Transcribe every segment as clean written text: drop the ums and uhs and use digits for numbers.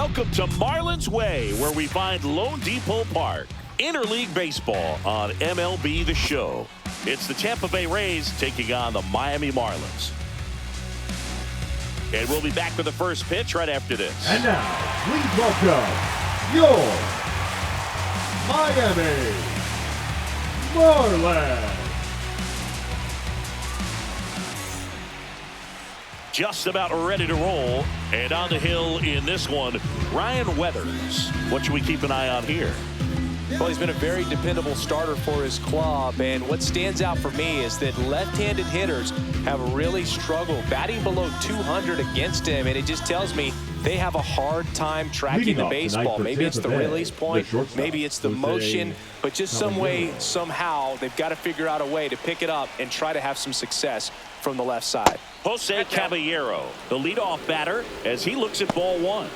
Welcome to Marlins Way, where we find Lone Depot Park. Interleague baseball on MLB The Show. It's the Tampa Bay Rays taking on the Miami Marlins. And we'll be back with the first pitch right after this. And now, please welcome your Miami Marlins. Just about ready to roll. And on the hill in this one, Ryan Weathers. What should we keep an eye on here? Well, he's been a very dependable starter for his club, and what stands out for me is that left-handed hitters have really struggled batting below 200 against him, and it just tells me they have a hard time tracking the baseball. Maybe it's the release point, maybe it's the motion, but just some way, somehow, they've got to figure out a way to pick it up and try to have some success from the left side. Jose Caballero, the leadoff batter, as he looks at ball one.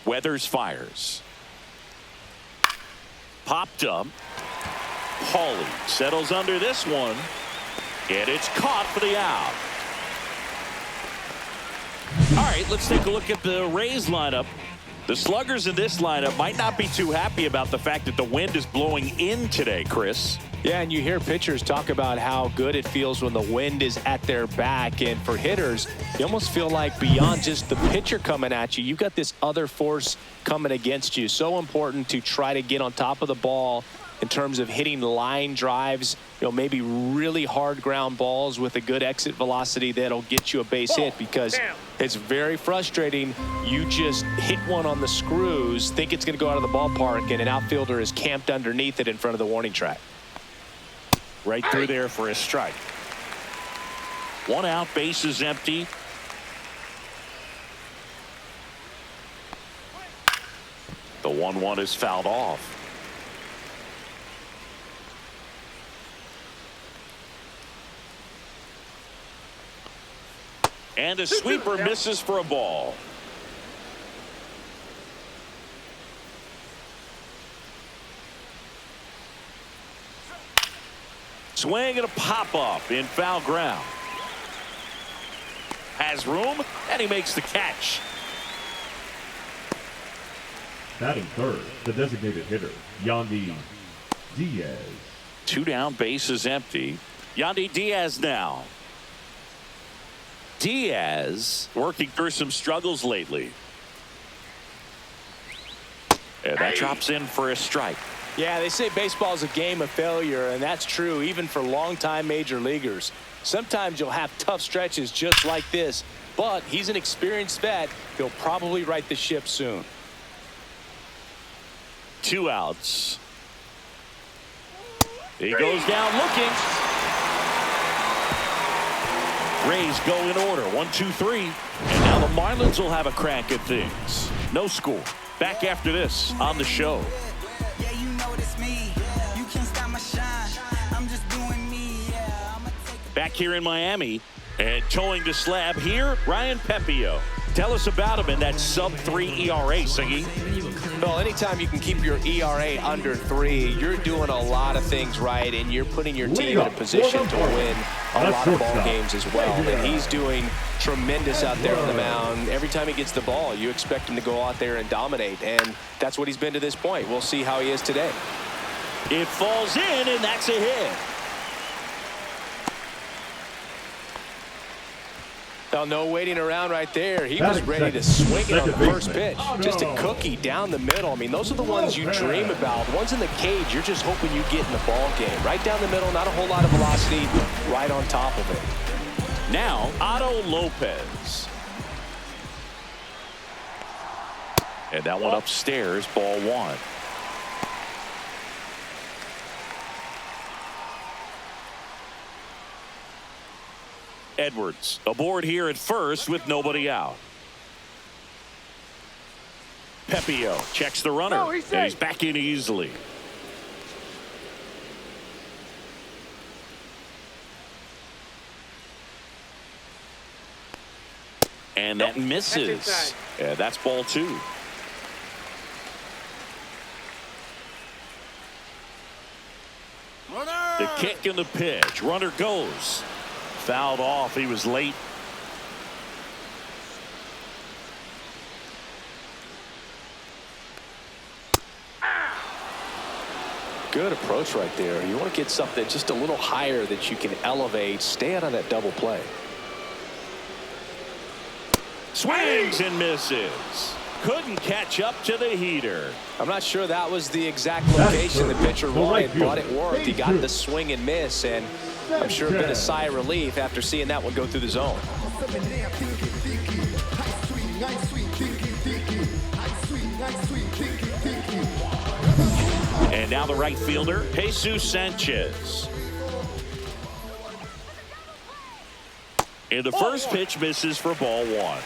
Weathers fires. Popped up. Paulie settles under this one. And it's caught for the out. All right, let's take a look at the Rays lineup. The sluggers in this lineup might not be too happy about the fact that the wind is blowing in today, Chris. Yeah, and you hear pitchers talk about how good it feels when the wind is at their back. And for hitters, you almost feel like beyond just the pitcher coming at you, you've got this other force coming against you. So important to try to get on top of the ball in terms of hitting line drives, maybe really hard ground balls with a good exit velocity that'll get you a base hit, because it's very frustrating. You just hit one on the screws, think it's going to go out of the ballpark, and an outfielder is camped underneath it in front of the warning track. Right through there for a strike. One out, bases empty. The 1-1 is fouled off. And a sweeper misses for a ball. Swing and a pop-up in foul ground. Has room, and he makes the catch. Batting third, the designated hitter, Yandy Diaz. Two down, bases empty. Yandy Diaz now. Diaz working through some struggles lately. And that drops in for a strike. Yeah, they say baseball is a game of failure, and that's true even for longtime major leaguers. Sometimes you'll have tough stretches just like this, but he's an experienced vet. He'll probably right the ship soon. Two outs. He goes down looking. Rays go in order. 1, 2, 3. And now the Marlins will have a crack at things. No score. Back after this on the show. Back here in Miami, and towing the slab here, Ryan Pepio. Tell us about him in that sub-3 ERA, Siggy. Well, anytime you can keep your ERA under 3, you're doing a lot of things right, and you're putting your team in a position to win a lot of ball games as well. And he's doing tremendous out there on the mound. Every time he gets the ball, you expect him to go out there and dominate, and that's what he's been to this point. We'll see how he is today. It falls in, and that's a hit. Well, no waiting around right there. He was ready to swing it on the first pitch. Just a cookie down the middle. I mean, those are the ones you dream about. The ones in the cage, you're just hoping you get in the ball game. Right down the middle, not a whole lot of velocity, right on top of it. Now, Otto Lopez. And that one upstairs, ball one. Edwards aboard here at first with nobody out. Pepio checks the runner, and he's back in easily. And that misses. Yeah, that's ball two. The kick and the pitch. Runner goes. Fouled off. He was late. Good approach right there. You want to get something just a little higher that you can elevate. Stay out of that double play. Swings and misses. Couldn't catch up to the heater. I'm not sure that was the exact location the pitcher wanted, but it worked. He got the swing and miss, and I'm sure a bit of sigh of relief after seeing that one go through the zone. And now the right fielder, Jesus Sanchez. And the first pitch misses for ball one.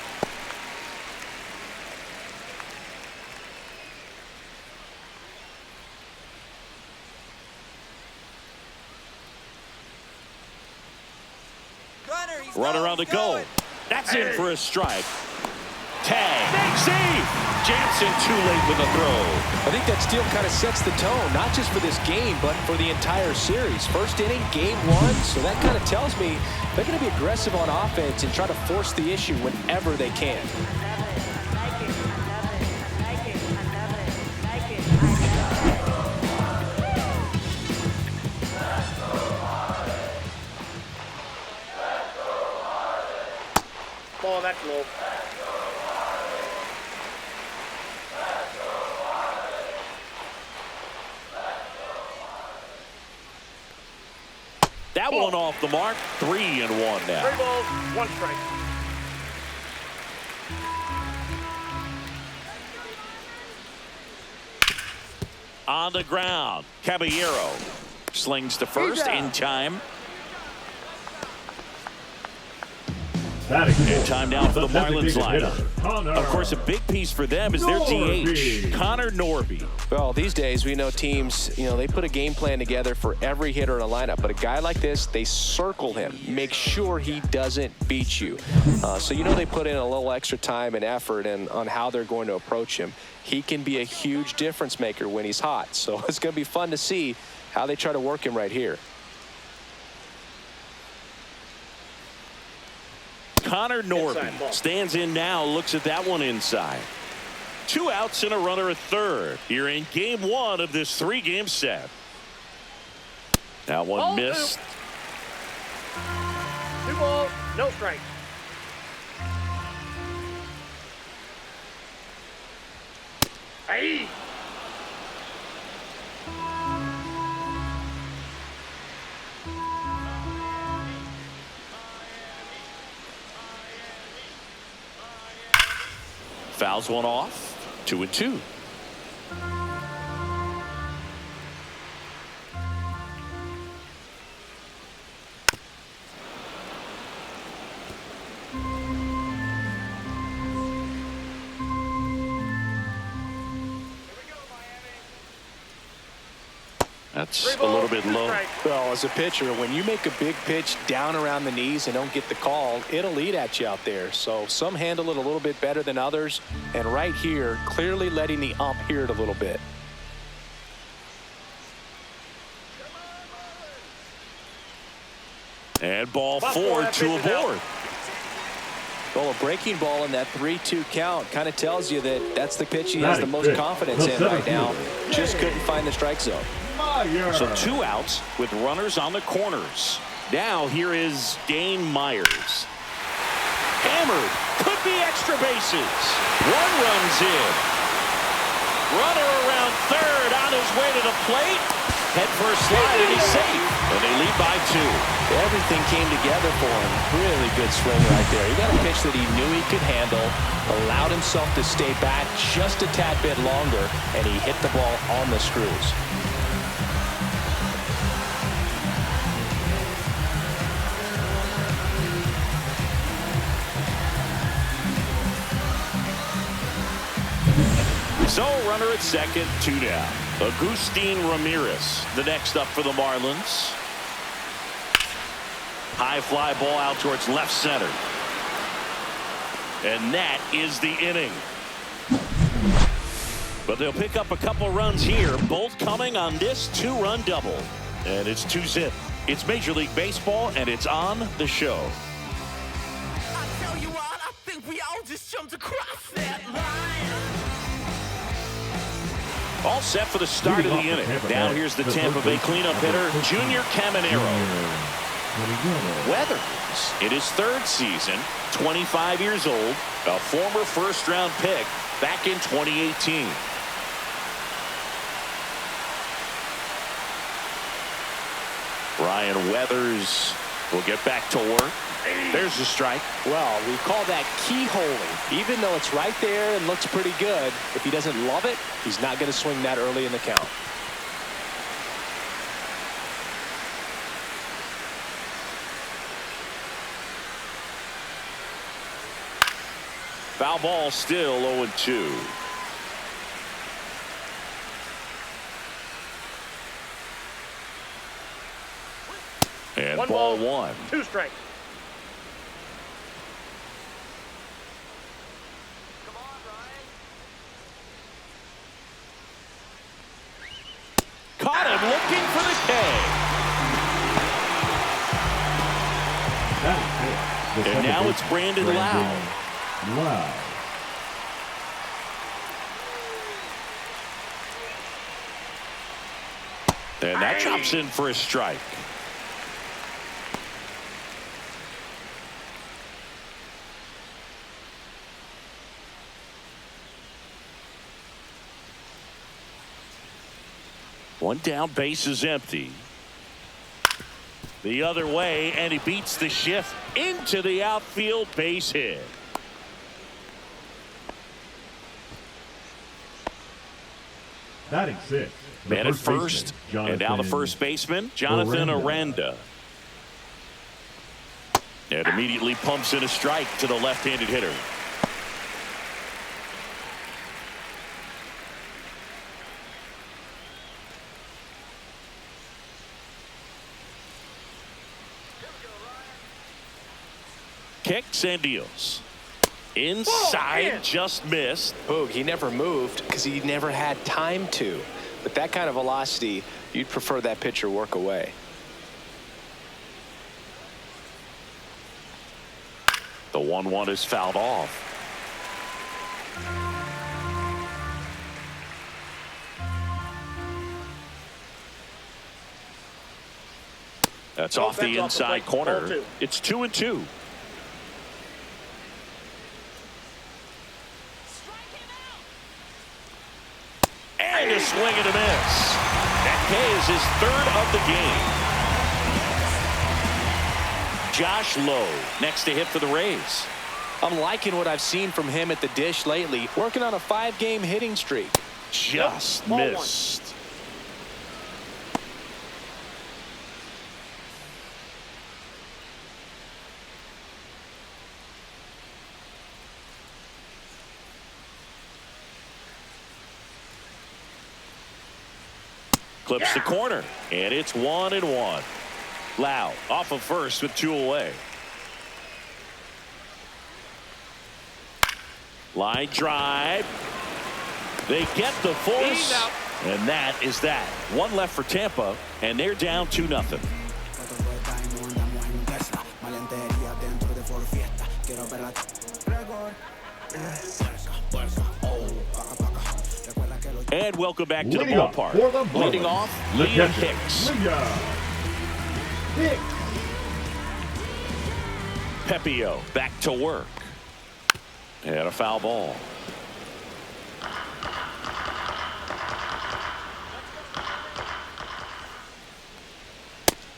Runner on the goal. That's in for a strike. Tag. Big save. Jansen too late with the throw. I think that steal kind of sets the tone, not just for this game, but for the entire series. First inning, game one, so that kind of tells me they're going to be aggressive on offense and try to force the issue whenever they can. Ball, that's low. That one off the mark. 3-1 now. 3 balls, 1 strike. On the ground. Caballero slings to first in time. And time now for the Marlins lineup. Of course, a big piece for them is their DH, Connor Norby. Well, these days we know teams, they put a game plan together for every hitter in a lineup. But a guy like this, they circle him, make sure he doesn't beat you. So they put in a little extra time and effort on how they're going to approach him. He can be a huge difference maker when he's hot. So it's going to be fun to see how they try to work him right here. Connor Norby stands in now, looks at that one inside. 2 outs and a runner at third. Here in game one of this 3-game set. That one missed. 2 balls, no strike. Hey. Fouls one off. 2-2. That's a little bit low. Well, as a pitcher, when you make a big pitch down around the knees and don't get the call, it'll eat at you out there. So some handle it a little bit better than others. And right here, clearly letting the ump hear it a little bit. And ball 4, 2 aboard. Well, a breaking ball in that 3-2 count kind of tells you that that's the pitch he has the most confidence in right now. Just couldn't find the strike zone. So 2 outs with runners on the corners. Now here is Dane Myers. Hammered. Could be extra bases. 1 run's in. Runner around third on his way to the plate. Head first slide and he's safe. And they lead by 2. Everything came together for him. Really good swing right there. He got a pitch that he knew he could handle, allowed himself to stay back just a tad bit longer, and he hit the ball on the screws. So runner at second, 2 down. Agustin Ramirez, the next up for the Marlins. High fly ball out towards left center. And that is the inning. But they'll pick up a couple runs here, both coming on this 2-run double. And it's 2-zip. It's Major League Baseball, and it's on the show. I tell you what, I think we all just jumped across that line. All set for the start of the inning. Now here's the Tampa Bay cleanup hitter, Junior Caminero. Weathers in his third season, 25 years old, a former first-round pick back in 2018. Ryan Weathers will get back to work. There's the strike. Well, we call that keyholing. Even though it's right there and looks pretty good, if he doesn't love it, he's not going to swing that early in the count. Foul ball, still 0-2. And One ball ball, 1. 2 strikes. Caught him looking for the K. And now it's Brandon Lau. And that drops in for a strike. One down, base is empty. The other way, and he beats the shift into the outfield, base hit. Batting 6. Man at first, and now the first baseman, Jonathan Aranda. And immediately pumps in a strike to the left-handed hitter. Kicks and deals. Inside, just missed. Boog, he never moved because he never had time to. But that kind of velocity, you'd prefer that pitcher work away. The 1-1 is fouled off. That's off the inside corner. It's 2-2. And a swing and a miss. That K is his third of the game. Josh Lowe next to hit for the Rays. I'm liking what I've seen from him at the dish lately, working on a 5-game hitting streak. Just missed. Clips the corner, and it's 1-1. Lau off of first with 2 away. Line drive. They get the force, and that is that. 1 left for Tampa, and they're down 2-0. And welcome back to the ballpark. Leading off, Liam Hicks. Pepio back to work. And a foul ball.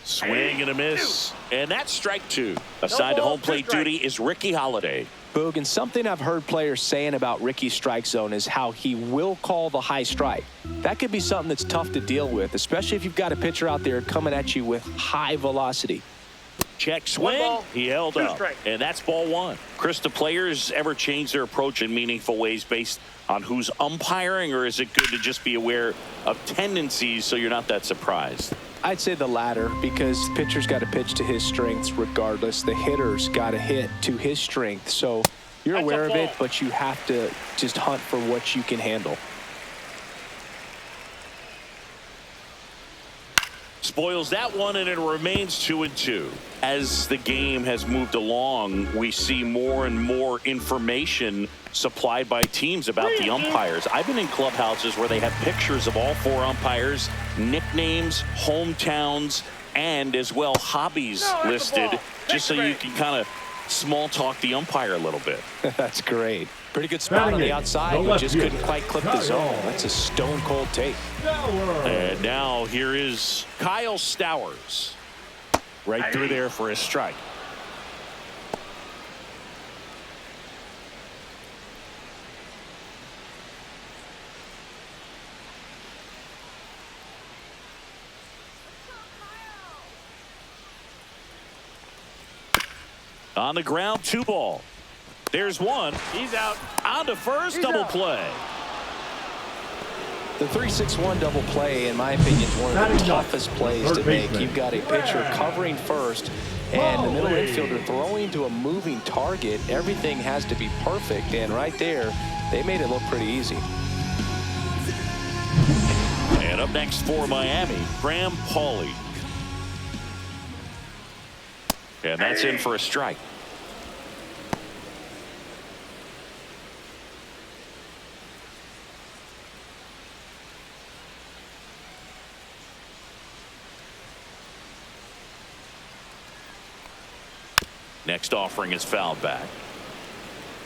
Swing and a miss. And that's strike 2. Assigned to home plate duty is Ricky Holiday. Boog, and something I've heard players saying about Ricky's strike zone is how he will call the high strike. That could be something that's tough to deal with, especially if you've got a pitcher out there coming at you with high velocity. Check swing. Ball, he held up. Strike. And that's ball 1. Chris, do players ever change their approach in meaningful ways based on who's umpiring, or is it good to just be aware of tendencies so you're not that surprised? I'd say the latter, because the pitcher's got to pitch to his strengths regardless. The hitter's got to hit to his strength. So you're aware of it, but you have to just hunt for what you can handle. spoils that one, and it remains 2-2. As the game has moved along, we see more and more information supplied by teams about the umpires. I've been in clubhouses where they have pictures of all 4 umpires, nicknames, hometowns, and as well hobbies listed, just so you can kind of small talk the umpire a little bit. That's great. Pretty good spot on the outside, but just couldn't quite clip the zone. That's a stone-cold take. And now here is Kyle Stowers. Right through there for a strike. On the ground, 2 ball. There's one. He's out. On to first, double play. The 3-6-1 double play, in my opinion, is one of the toughest plays to make. You've got a pitcher covering first and the middle infielder throwing to a moving target. Everything has to be perfect, and right there, they made it look pretty easy. And up next for Miami, Graham Pauley. And that's in for a strike. Next offering is fouled back.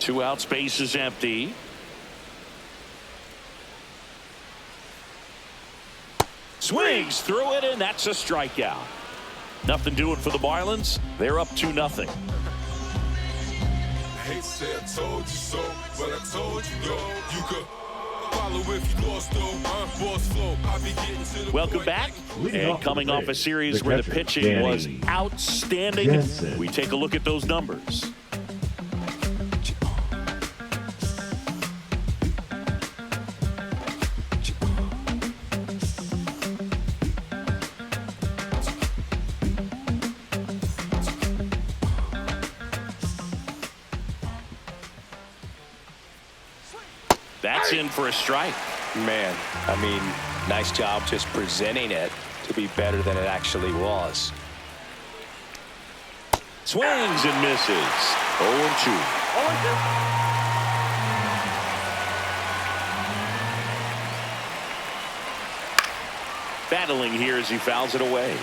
2 outs, base is empty. Swings through it, and that's a strikeout. Nothing doing for the Marlins. They're up 2-0. Hate say I told you so, but I told you yo, you could follow if you lost though, boss flow. I be getting to the Welcome back. And coming off a series where the pitching was outstanding, we take a look at those numbers. That's in for a strike. Man, I mean, nice job just presenting it to be better than it actually was. Swings and misses. 0-2. 0-2. Battling here as he fouls it away.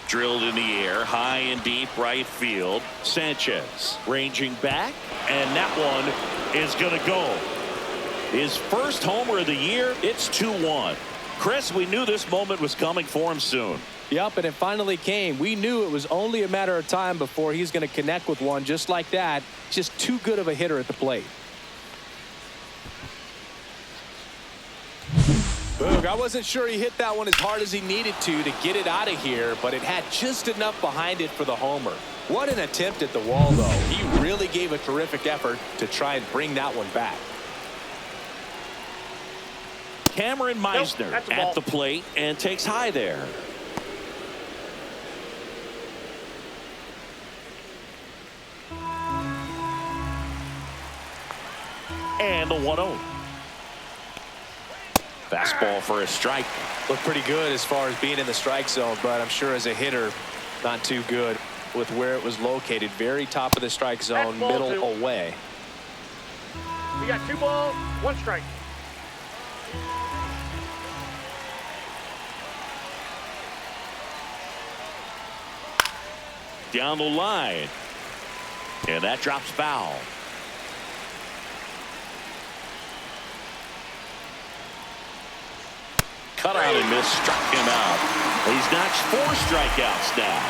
Drilled in the air, high and deep right field. Sanchez ranging back, and that one is going to go. His first homer of the year. It's 2-1. Chris, we knew this moment was coming for him soon. Yep, and it finally came. We knew it was only a matter of time before he's going to connect with one just like that. Just too good of a hitter at the plate. Boog, I wasn't sure he hit that one as hard as he needed to get it out of here, but it had just enough behind it for the homer. What an attempt at the wall, though. He really gave a terrific effort to try and bring that one back. Cameron Meisner at the plate and takes high there. And the 1-0. Fastball for a strike. Looked pretty good as far as being in the strike zone, but I'm sure as a hitter, not too good with where it was located. Very top of the strike zone, middle away. We got 2 balls, 1 strike. Down the line. And that drops foul. Cut out and miss, struck him out. He's notched 4 strikeouts now.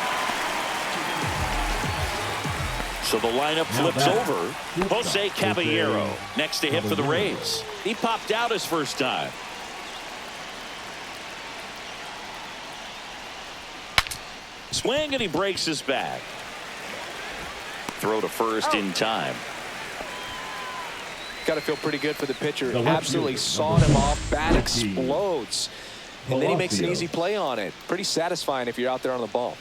So the lineup flips over. Jose Caballero next to hit for the Rays. He popped out his first time. Swing, and he breaks his back. Throw to first in time. Got to feel pretty good for the pitcher. Absolutely sawed him off. Bat explodes. And then he makes an easy play on it. Pretty satisfying if you're out there on the ball.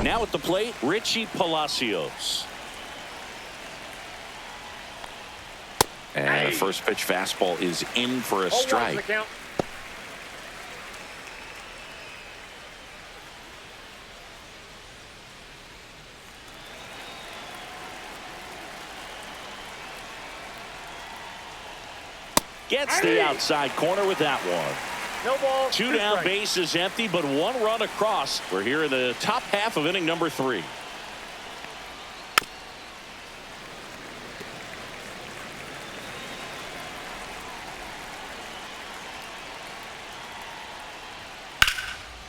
Now at the plate, Richie Palacios. And the first pitch fastball is in for a strike. Gets the outside corner with that one. No ball. Two down, base is empty, but one run across. We're here in the top half of inning number 3.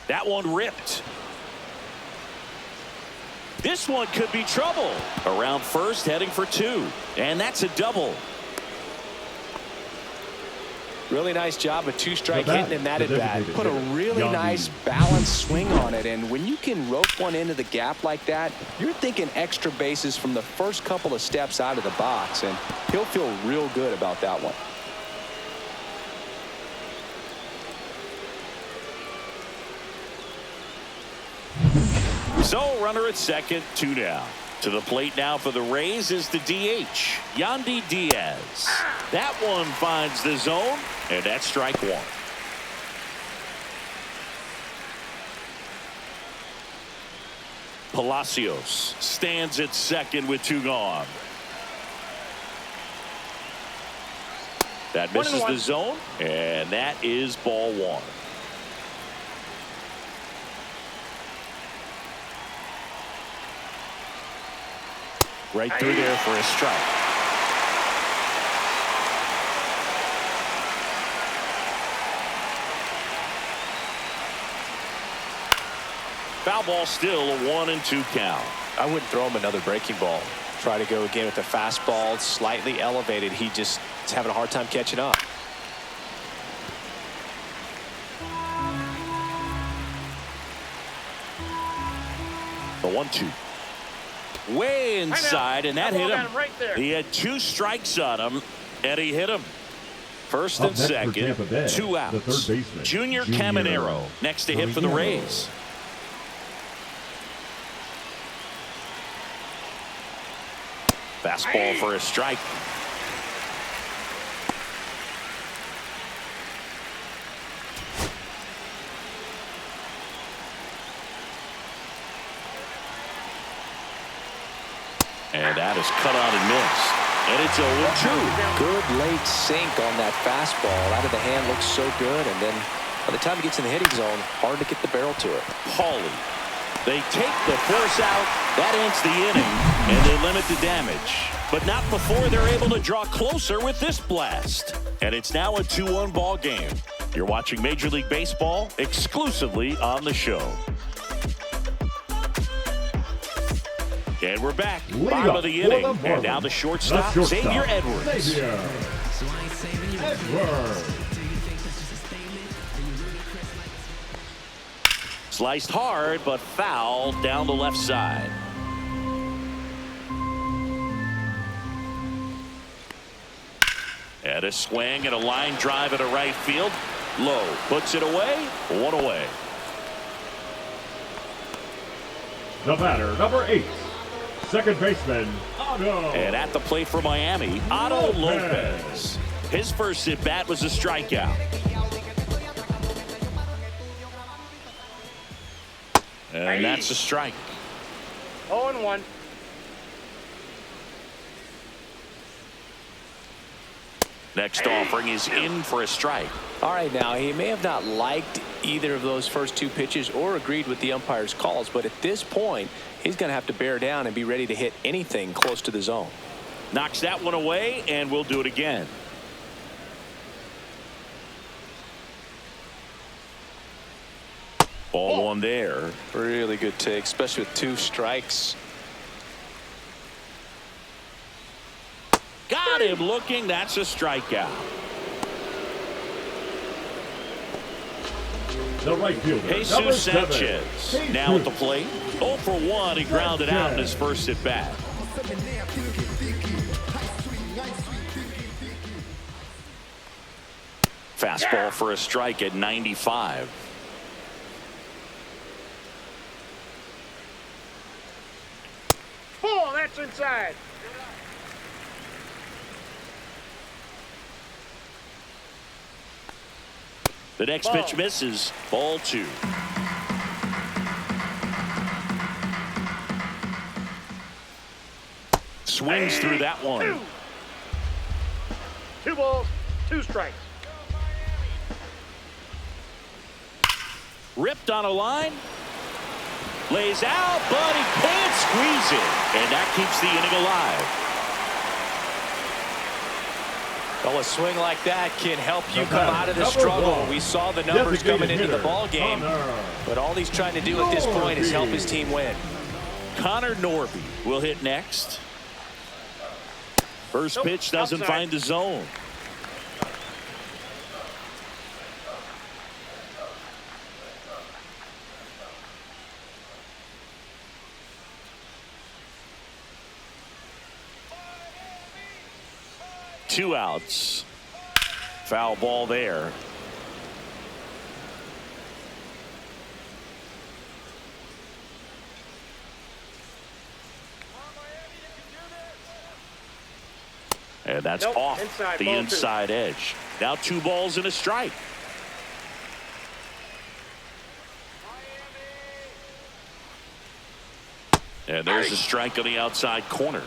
That one ripped. This one could be trouble. Around first, heading for 2. And that's a double. Really nice job of 2-strike hitting in that at bat. Put a really nice balanced swing on it. And when you can rope one into the gap like that, you're thinking extra bases from the first couple of steps out of the box. And he'll feel real good about that one. So runner at second, 2 down. To the plate now for the Rays is the DH, Yandy Diaz. That one finds the zone, and that's strike 1. Palacios stands at second with 2 gone. That misses the zone, and that is ball 1. Right through there for a strike. Foul ball, still a 1-2 count. I wouldn't throw him another breaking ball. Try to go again with the fastball slightly elevated. He just is having a hard time catching up. The 1-2. Way inside, and that hit him. Right there. He had 2 strikes on him, and he hit him. First and second, 2 outs. Junior Caminero next to hit for the Rays. Fastball for a strike. And that is cut on and missed. And it's 0-2. Good late sink on that fastball. Out of the hand looks so good. And then by the time he gets in the hitting zone, hard to get the barrel to it. Paulie. They take the force out. That ends the inning. And they limit the damage. But not before they're able to draw closer with this blast. And it's now a 2-1 ball game. You're watching Major League Baseball exclusively on the show. And we're back. Bottom of the inning. And now the shortstop, Xavier Edwards. Sliced hard, but foul down the left side. And a swing and a line drive at a right field. Low puts it away. 1 away. The batter, number 8. Second baseman, Otto. And at the plate for Miami, Otto Lopez. His first at bat was a strikeout. And that's a strike. 0-1. Next offering is in for a strike. All right, now he may have not liked either of those first 2 pitches or agreed with the umpire's calls, but at this point he's going to have to bear down and be ready to hit anything close to the zone. Knocks that one away, and we'll do it again. Ball 1 there. Really good take, especially with 2 strikes. Got him looking. That's a strikeout. The right fielder, Jesus Sanchez now at the plate. 0 for 1. He grounded out in his first at bat. Fastball for a strike at 95. That's inside. The next pitch misses. Ball 2. Swings through that one. 2 balls, 2 strikes. Ripped on a line. Lays out, but he can't squeeze it. And that keeps the inning alive. Well, a swing like that can help you come out of the struggle. We saw the numbers coming into the ball game, but all he's trying to do at this point is help his team win. Connor Norby will hit next. First pitch doesn't find the zone. Two outs. Foul ball there. And that's off the inside edge. Now 2 balls and a strike. And there's a strike on the outside corner.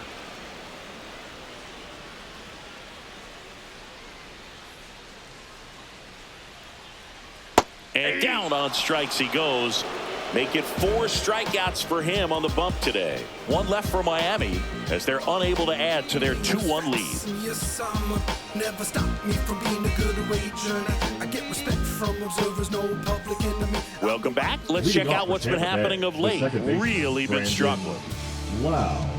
And down on strikes he goes. Make it 4 strikeouts for him on the bump today. 1 left for Miami as they're unable to add to their 2-1 lead. Never stop me from being a good wager. I get respect from observers, no public enemy. Welcome back. Let's check out what's been happening of late. Really been struggling. Wow.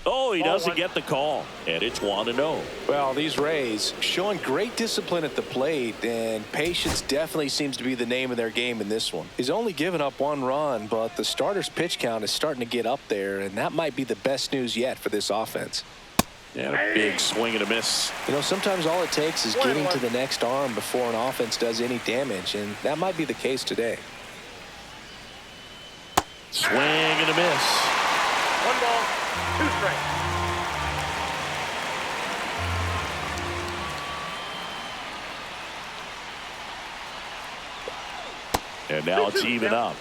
Oh, he doesn't get the call, and it's 1-0. Well, these Rays showing great discipline at the plate, and patience definitely seems to be the name of their game in this one. He's only given up 1 run, but the starter's pitch count is starting to get up there, and that might be the best news yet for this offense. And a big swing and a miss. You know, sometimes all it takes is getting to the next arm before an offense does any damage, and that might be the case today. Swing and a miss. 1 ball, 2 strikes. And now it's even up.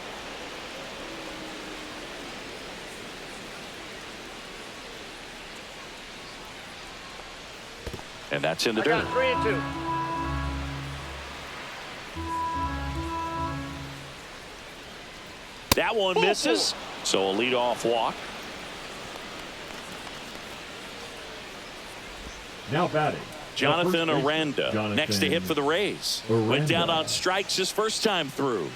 And that's in the dirt. 3-2. That one misses. So a leadoff walk. Now batting. Jonathan Aranda, next to hit for the Rays. Went down on strikes his first time through.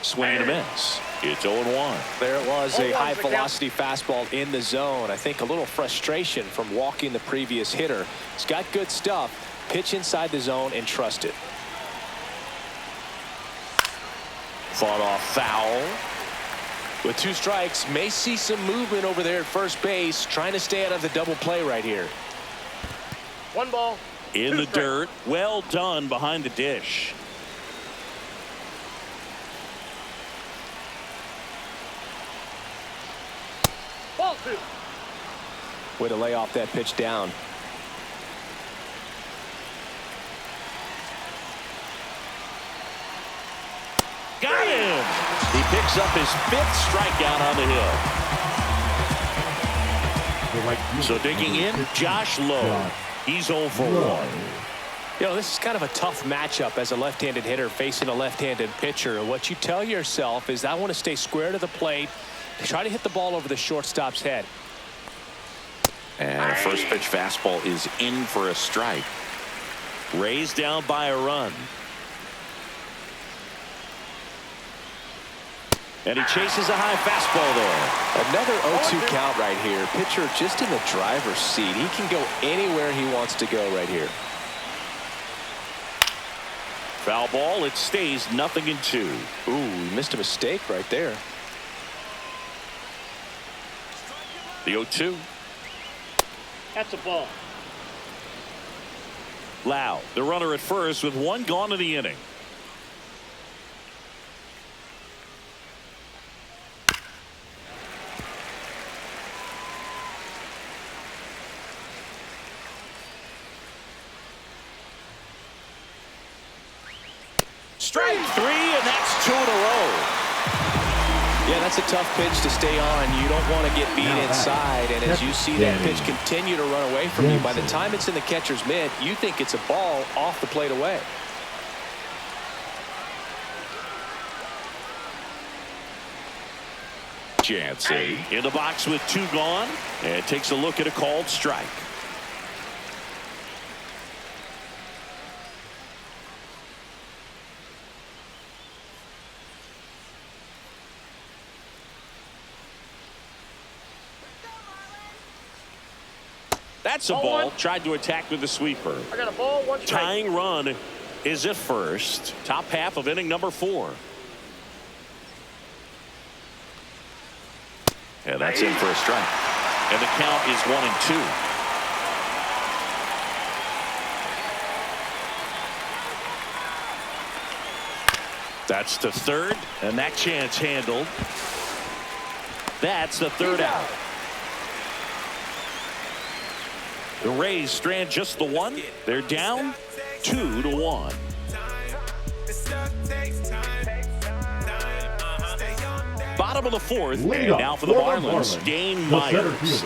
Swing and a miss. It's 0-1. There it was, a high-velocity fastball in the zone. I think a little frustration from walking the previous hitter. He's got good stuff. Pitch inside the zone and trust it. Fought off foul. With 2 strikes, may see some movement over there at first base, trying to stay out of the double play right here. 1 ball. In the dirt. Well done behind the dish. Ball 2. Way to lay off that pitch down. Got him. He picks up his 5th strikeout on the hill. So digging in, Josh Lowe. He's 0 for 1. You know, this is kind of a tough matchup as a left-handed hitter facing a left-handed pitcher. What you tell yourself is, I want to stay square to the plate, try to hit the ball over the shortstop's head. And a first pitch fastball is in for a strike. Rays down by a run. And he chases a high fastball there. Another 0-2 count right here. Pitcher just in the driver's seat. He can go anywhere he wants to go right here. Foul ball. It stays 0-2. Ooh, missed a mistake right there. The 0-2. That's a ball. Lau, the runner at first with one gone in the inning. Strike 3, and that's 2 in a row. Yeah, that's a tough pitch to stay on. You don't want to get beat inside, and as you see that pitch continue to run away from you, by the time it's in the catcher's mitt, you think it's a ball off the plate away. Jansen in the box with 2 gone, and takes a look at a called strike. That's a ball. Tried to attack with the sweeper. I got a ball, 1 strike. Tying run is at first. Top half of inning number 4. And that's in for a strike. And the count is 1-2. That's the third, and that chance handled. That's the third out. The Rays strand just the 1. They're down 2-1. Bottom of the 4th, and now for the Marlins, Dane Myers.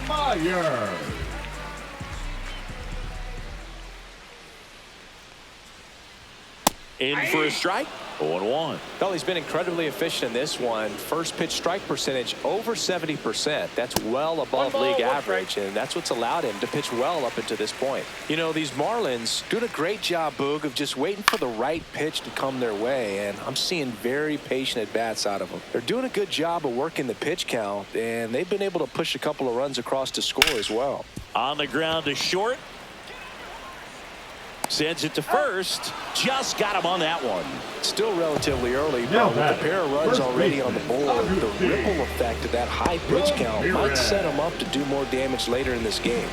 Myers. In for a strike. 0-1. Well, he's been incredibly efficient in this one. First pitch strike percentage over 70%. That's well above league average, and that's what's allowed him to pitch well up until this point. You know, these Marlins doing a great job, Boog, of just waiting for the right pitch to come their way, and I'm seeing very patient at-bats out of them. They're doing a good job of working the pitch count, and they've been able to push a couple of runs across to score as well. On the ground to short. Sends it to first. Just got him on that one. Still relatively early, but with a pair of runs already on the board, the ripple effect of that high pitch count might set him up to do more damage later in this game.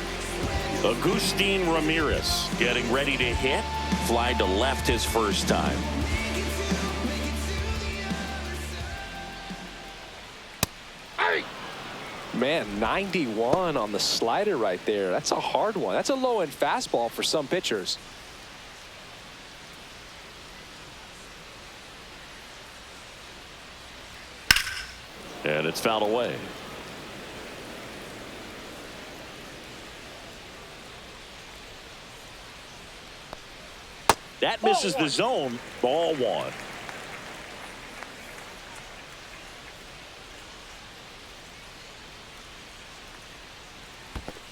Agustin Ramirez getting ready to hit. Fly to left his first time. Man, 91 on the slider right there. That's a hard one. That's a low-end fastball for some pitchers. And it's fouled away. That misses the zone. Ball 1.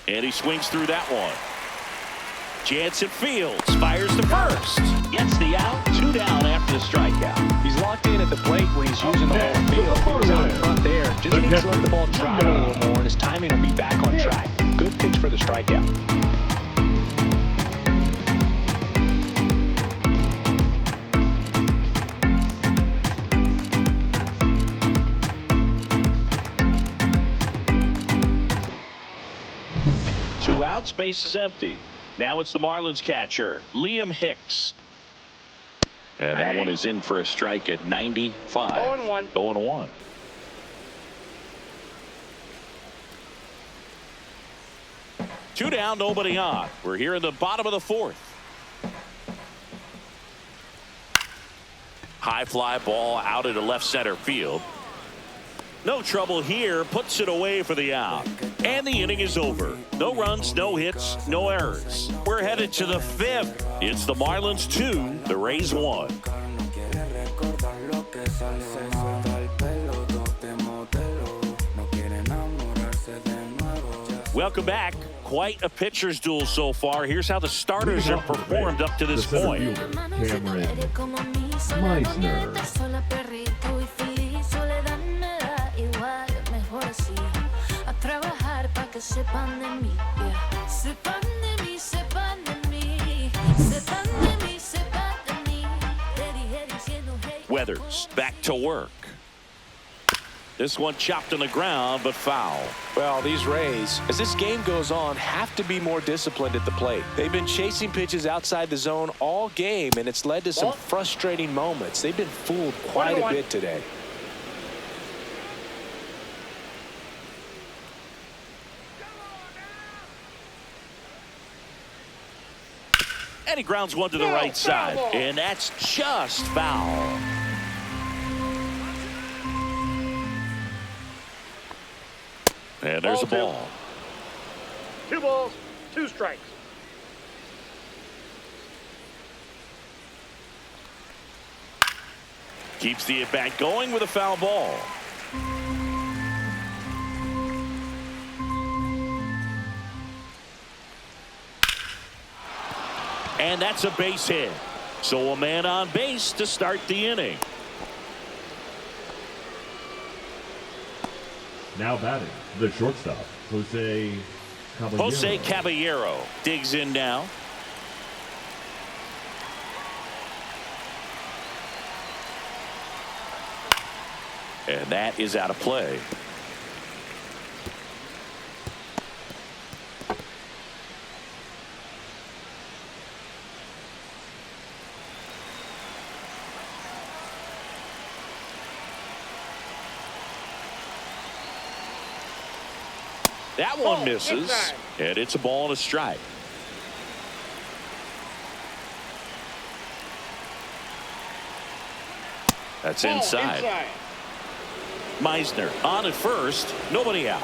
And he swings through that one. Jansen fields, fires to first. Gets the out, 2 down after the strikeout. He's locked in at the plate when he's using the whole field. He was out in front there. Just needs to let the ball travel a little more, and his timing will be back on track. Good pitch for the strikeout. Two out, space is empty. Now it's the Marlins catcher, Liam Hicks. And that one is in for a strike at 95. 0-1. 0-1. Two down, nobody on. We're here in the bottom of the 4th. High fly ball out into left center field. No trouble here, puts it away for the out. And the inning is over. No runs, no hits, no errors. We're headed to the 5th. It's the Marlins 2, the Rays 1. Welcome back. Quite a pitcher's duel so far. Here's how the starters have performed up to this point. Cameron Meisner. sip under me, yeah. Sip under me, sip under me. Sip under me, sip under me. Weathers back to work. This one chopped on the ground, but foul. Well, these Rays, as this game goes on, have to be more disciplined at the plate. They've been chasing pitches outside the zone all game, and it's led to some frustrating moments. They've been fooled quite a bit today. And he grounds one to the right side, and that's just foul. And there's a ball. 2 balls, 2 strikes. Keeps the at-bat going with a foul ball. And that's a base hit. So a man on base to start the inning. Now batting, the shortstop, Jose Caballero digs in now. And that is out of play. That one misses, and it's a ball and a strike. That's inside. Meisner on at first, nobody out.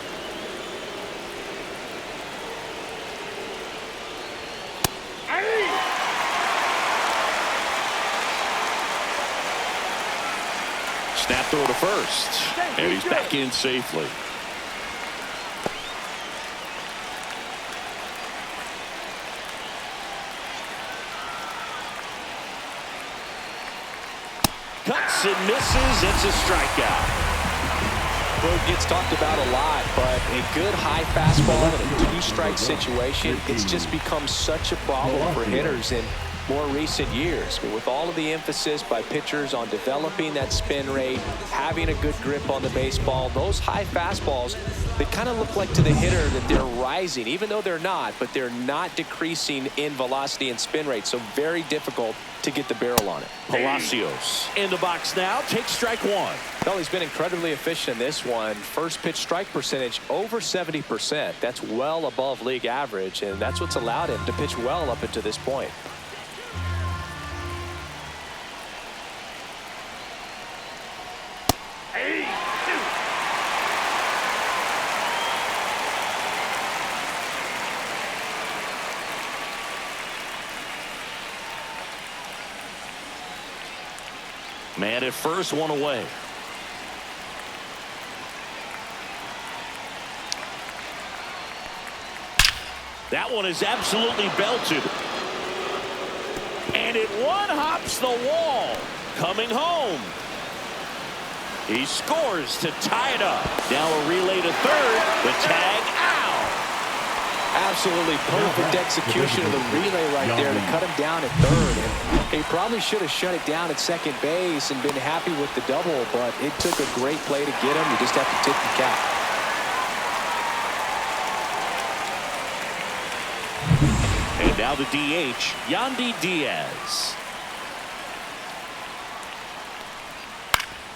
Snap throw to first, and he's back in safely. Cuts and misses. It's a strikeout. Well, it gets talked about a lot, but a good high fastball in a 2-strike situation, it's just become such a problem for hitters in more recent years. But with all of the emphasis by pitchers on developing that spin rate, having a good grip on the baseball, those high fastballs, they kind of look like to the hitter that they're rising, even though they're not, but they're not decreasing in velocity and spin rate. So very difficult to get the barrel on it. Palacios in the box now, takes strike one. Well, he's been incredibly efficient in this one. First pitch strike percentage over 70%. That's well above league average, and that's what's allowed him to pitch well up until this point. Man at first, one away. That one is absolutely belted. And it one-hops the wall. Coming home. He scores to tie it up. Now a relay to third. The tag out. Absolutely perfect execution of the relay right there to cut him down at third. And he probably should have shut it down at second base and been happy with the double, but it took a great play to get him. You just have to tip the cap. And now the DH, Yandy Diaz.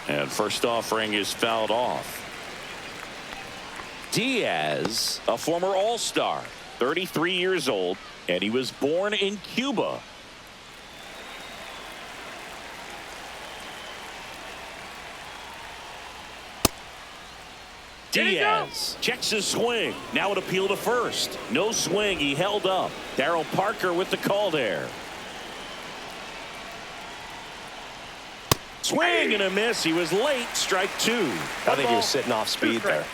And first offering is fouled off. Diaz, a former All-Star, 33 years old, and he was born in Cuba. Diaz checks his swing. Now an appeal to first. No swing. He held up. Darryl Parker with the call there. Swing and a miss. He was late. Strike two. I think he was sitting off speed there.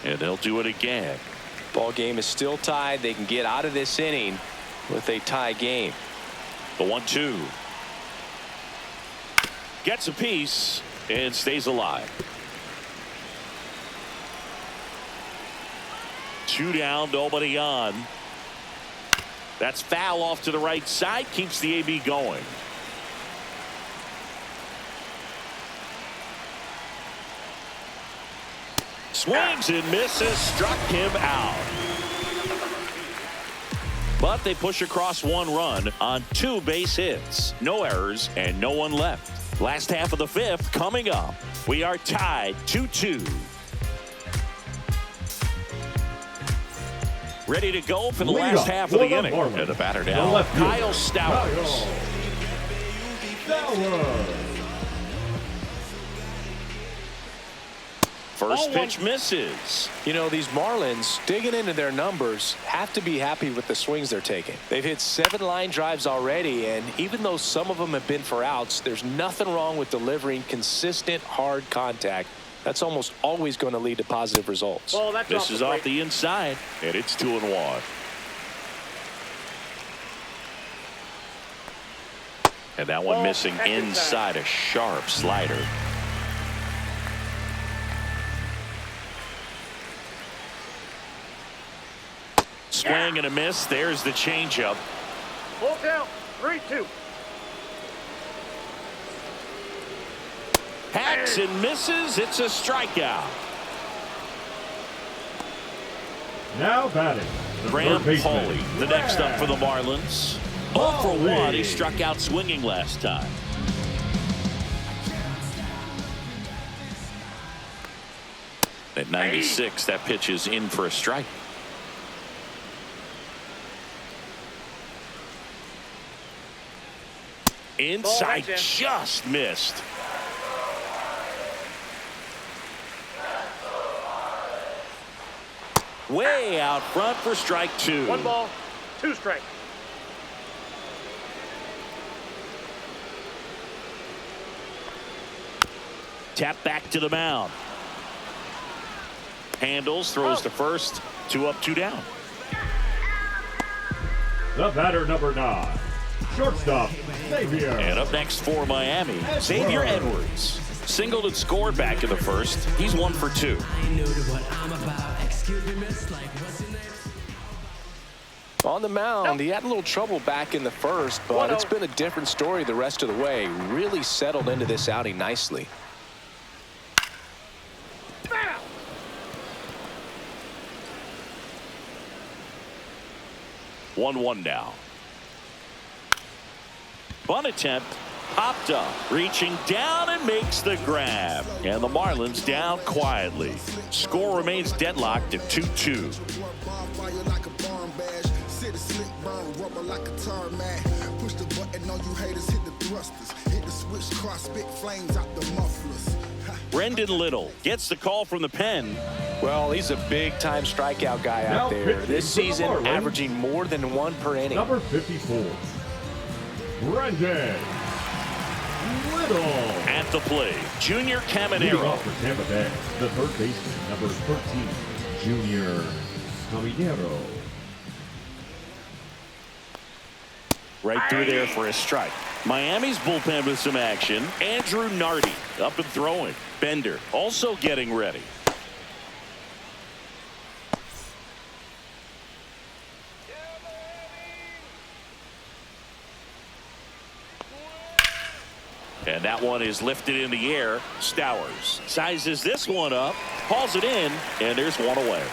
And they'll do it again. Ball game is still tied. They can get out of this inning with a tie game. The 1-2. Gets a piece. and stays alive. 2 down, nobody on. That's foul off to the right side, keeps the AB going. Swings and misses, struck him out. But they push across 1 run on 2 base hits. No errors and no one left. Last half of the 5th coming up. We are tied 2-2. Ready to go for the last half of the inning. And the batter down, Kyle Stowers. First pitch misses. You know, these Marlins, digging into their numbers, have to be happy with the swings they're taking. They've hit 7 line drives already, and even though some of them have been for outs, there's nothing wrong with delivering consistent, hard contact. That's almost always going to lead to positive results. Well, that's this is off the inside, and it's 2-1. And that one missing inside, a sharp slider. Swing and a miss. There's the changeup. Full count, 3-2. Hacks and misses. It's a strikeout. Now batting, Graham Pauly, the next up for the Marlins. 0 for 1. He struck out swinging last time. At 96, that pitch is in for a strike. Inside, just missed. Way out front for strike 2. 1 ball, 2 strikes. Tap back to the mound. Handles, throws to first. 2 up, 2 down. The batter, number 9. Shortstop, Xavier. And up next for Miami, Xavier Edwards. Singled and scored back in the first. He's 1 for 2. On the mound, he had a little trouble back in the first, but it's been a different story the rest of the way. Really settled into this outing nicely. 1-1 now. Bunt attempt, popped up, reaching down and makes the grab. And the Marlins down quietly. Score remains deadlocked at 2-2. Brendan Little gets the call from the pen. Well, he's a big-time strikeout guy out there. This season, averaging more than 1 per inning. Number 54, Brendan Little. At the plate, Junior Leading Caminero. off for Tampa Bay, the third baseman, number 13, Junior Caminero. Right through there for a strike. Miami's bullpen with some action. Andrew Nardi up and throwing. Bender also getting ready. And that one is lifted in the air. Stowers sizes this one up, hauls it in, and there's one away.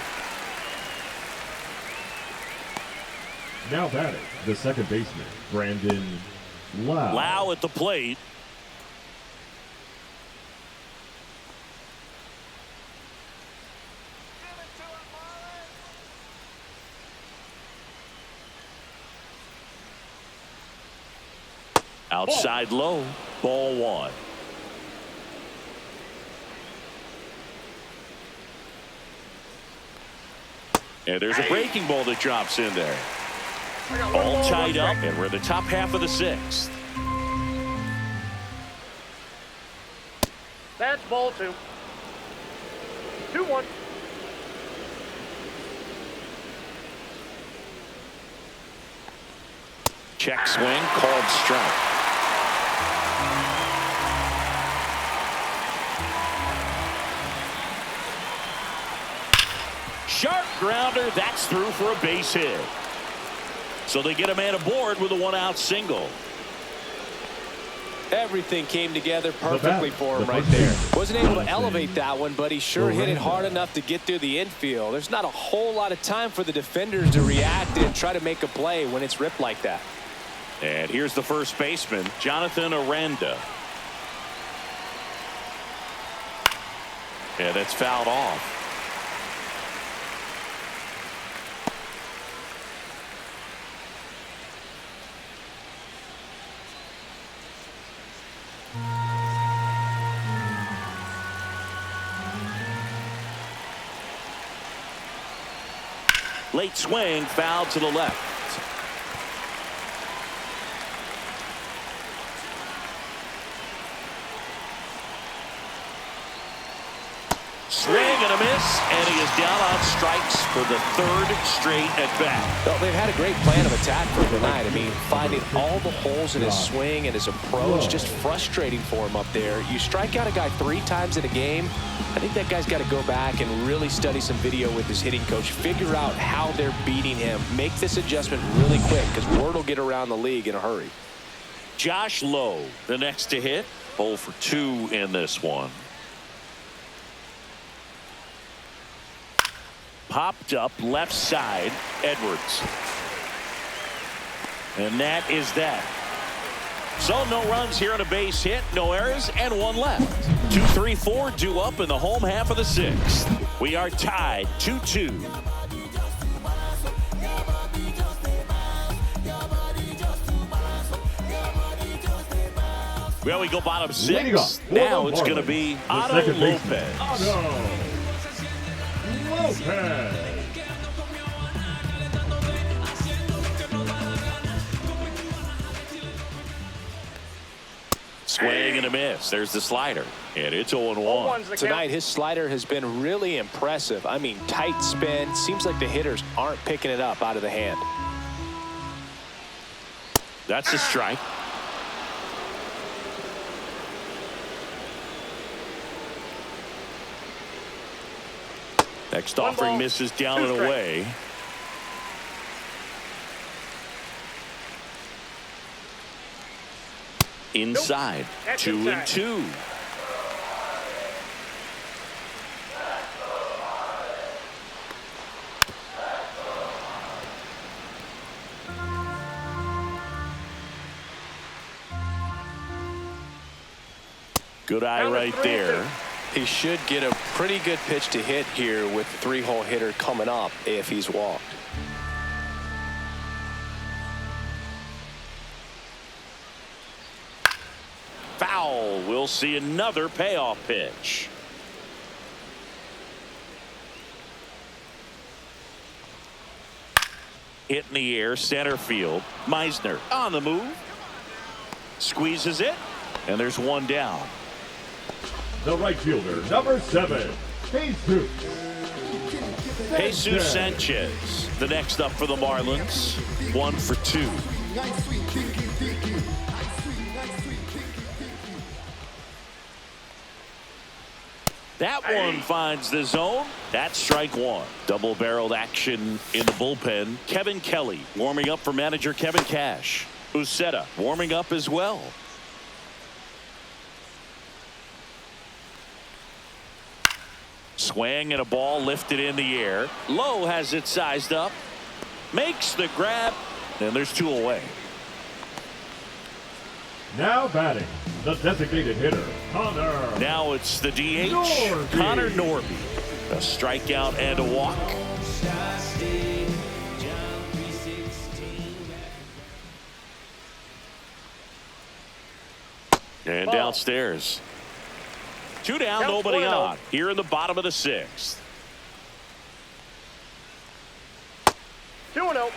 Now batting, the second baseman, Brandon Lau. Lau at the plate. Outside low, ball 1. And there's a breaking ball that drops in there. All tied up, and we're in the top half of the 6th. That's ball 2. 2-1. Check swing, called strike. Grounder, that's through for a base hit. So they get a man aboard with a one-out single. Everything came together perfectly for him right there. Wasn't able to elevate that one, but he sure hit it hard enough to get through the infield. There's not a whole lot of time for the defenders to react and try to make a play when it's ripped like that. And here's the first baseman, Jonathan Aranda. And that's fouled off. Late swing, foul to the left. Swing and a miss, and he is down on strikes for the third straight at bat. Well, they've had a great plan of attack for tonight. I mean, finding all the holes in his swing and his approach, just frustrating for him up there. You strike out a guy 3 times in a game, I think that guy's got to go back and really study some video with his hitting coach, figure out how they're beating him, make this adjustment really quick because word will get around the league in a hurry. Josh Lowe, the next to hit, 0 for 2 in this one. Popped up left side, Edwards. And that is that. So no runs here on a base hit, no errors, and 1 left. 2, 3, 4 due up in the home half of the 6th. We are tied 2-2. Well, we go bottom 6. Now it's going to be Otto Lopez. Otto Lopez. Swing and a miss. There's the slider. And it's 0-1. Tonight, his slider has been really impressive. I mean, tight spin. Seems like the hitters aren't picking it up out of the hand. That's a strike. Next offering misses down and away. Inside, 2-2. Good eye right there. He should get a pretty good pitch to hit here with the 3-hole hitter coming up if he's walked. Foul. We'll see another payoff pitch. Hit in the air, center field. Meisner on the move. Squeezes it, and there's 1 down. The right fielder, number 7, Jesus Sanchez, the next up for the Marlins. 1 for 2. That one finds the zone. That's strike 1. Double-barreled action in the bullpen. Kevin Kelly warming up for manager Kevin Cash. Uceta warming up as well. Swing and a ball lifted in the air. Lowe has it sized up. Makes the grab. And there's 2 away. Now batting, the designated hitter, Connor. Now it's the DH, Connor Norby. A strikeout and a walk. And downstairs. 2 down, nobody on. Here in the bottom of the 6th. 2-0.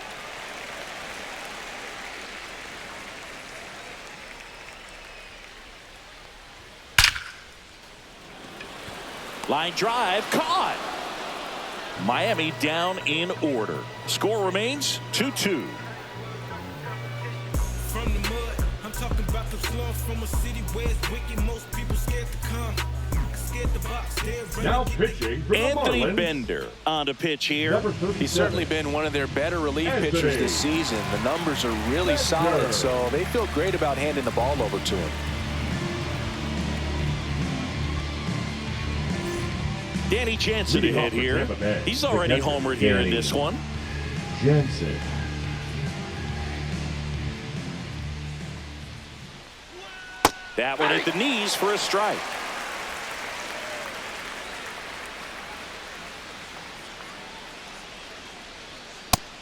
Line drive, caught. Miami down in order. Score remains 2-2. From the mud, I'm talking about the slums from a city where it's wicked. Most people scared to come. Now pitching for the Anthony Marlins, Bender on the pitch here. number 37. He's certainly been one of their better relief Anthony pitchers this season. The numbers are really solid, so they feel great about handing the ball over to him. Danny Jansen Leading ahead off for here. Tampa Bay, He's the already catcher, homered here in Danny this one. Jansen. That one at the knees for a strike.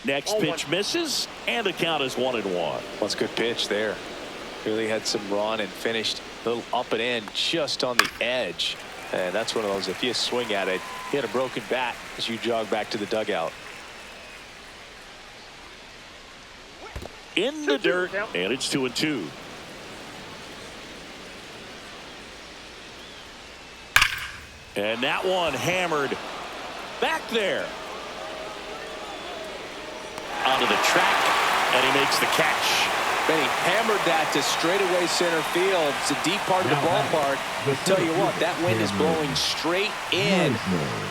Next pitch misses, and the count is 1-1. That's a good pitch there. Really had some run and finished a little up and in just on the edge. And that's one of those, if you swing at it, hit a broken bat as you jog back to the dugout. In the dirt, and it's 2-2. And that one hammered back there. Onto the track, and he makes the catch. Benny hammered that to straightaway center field. It's a deep part of the ballpark. Tell you what, that wind is blowing straight in.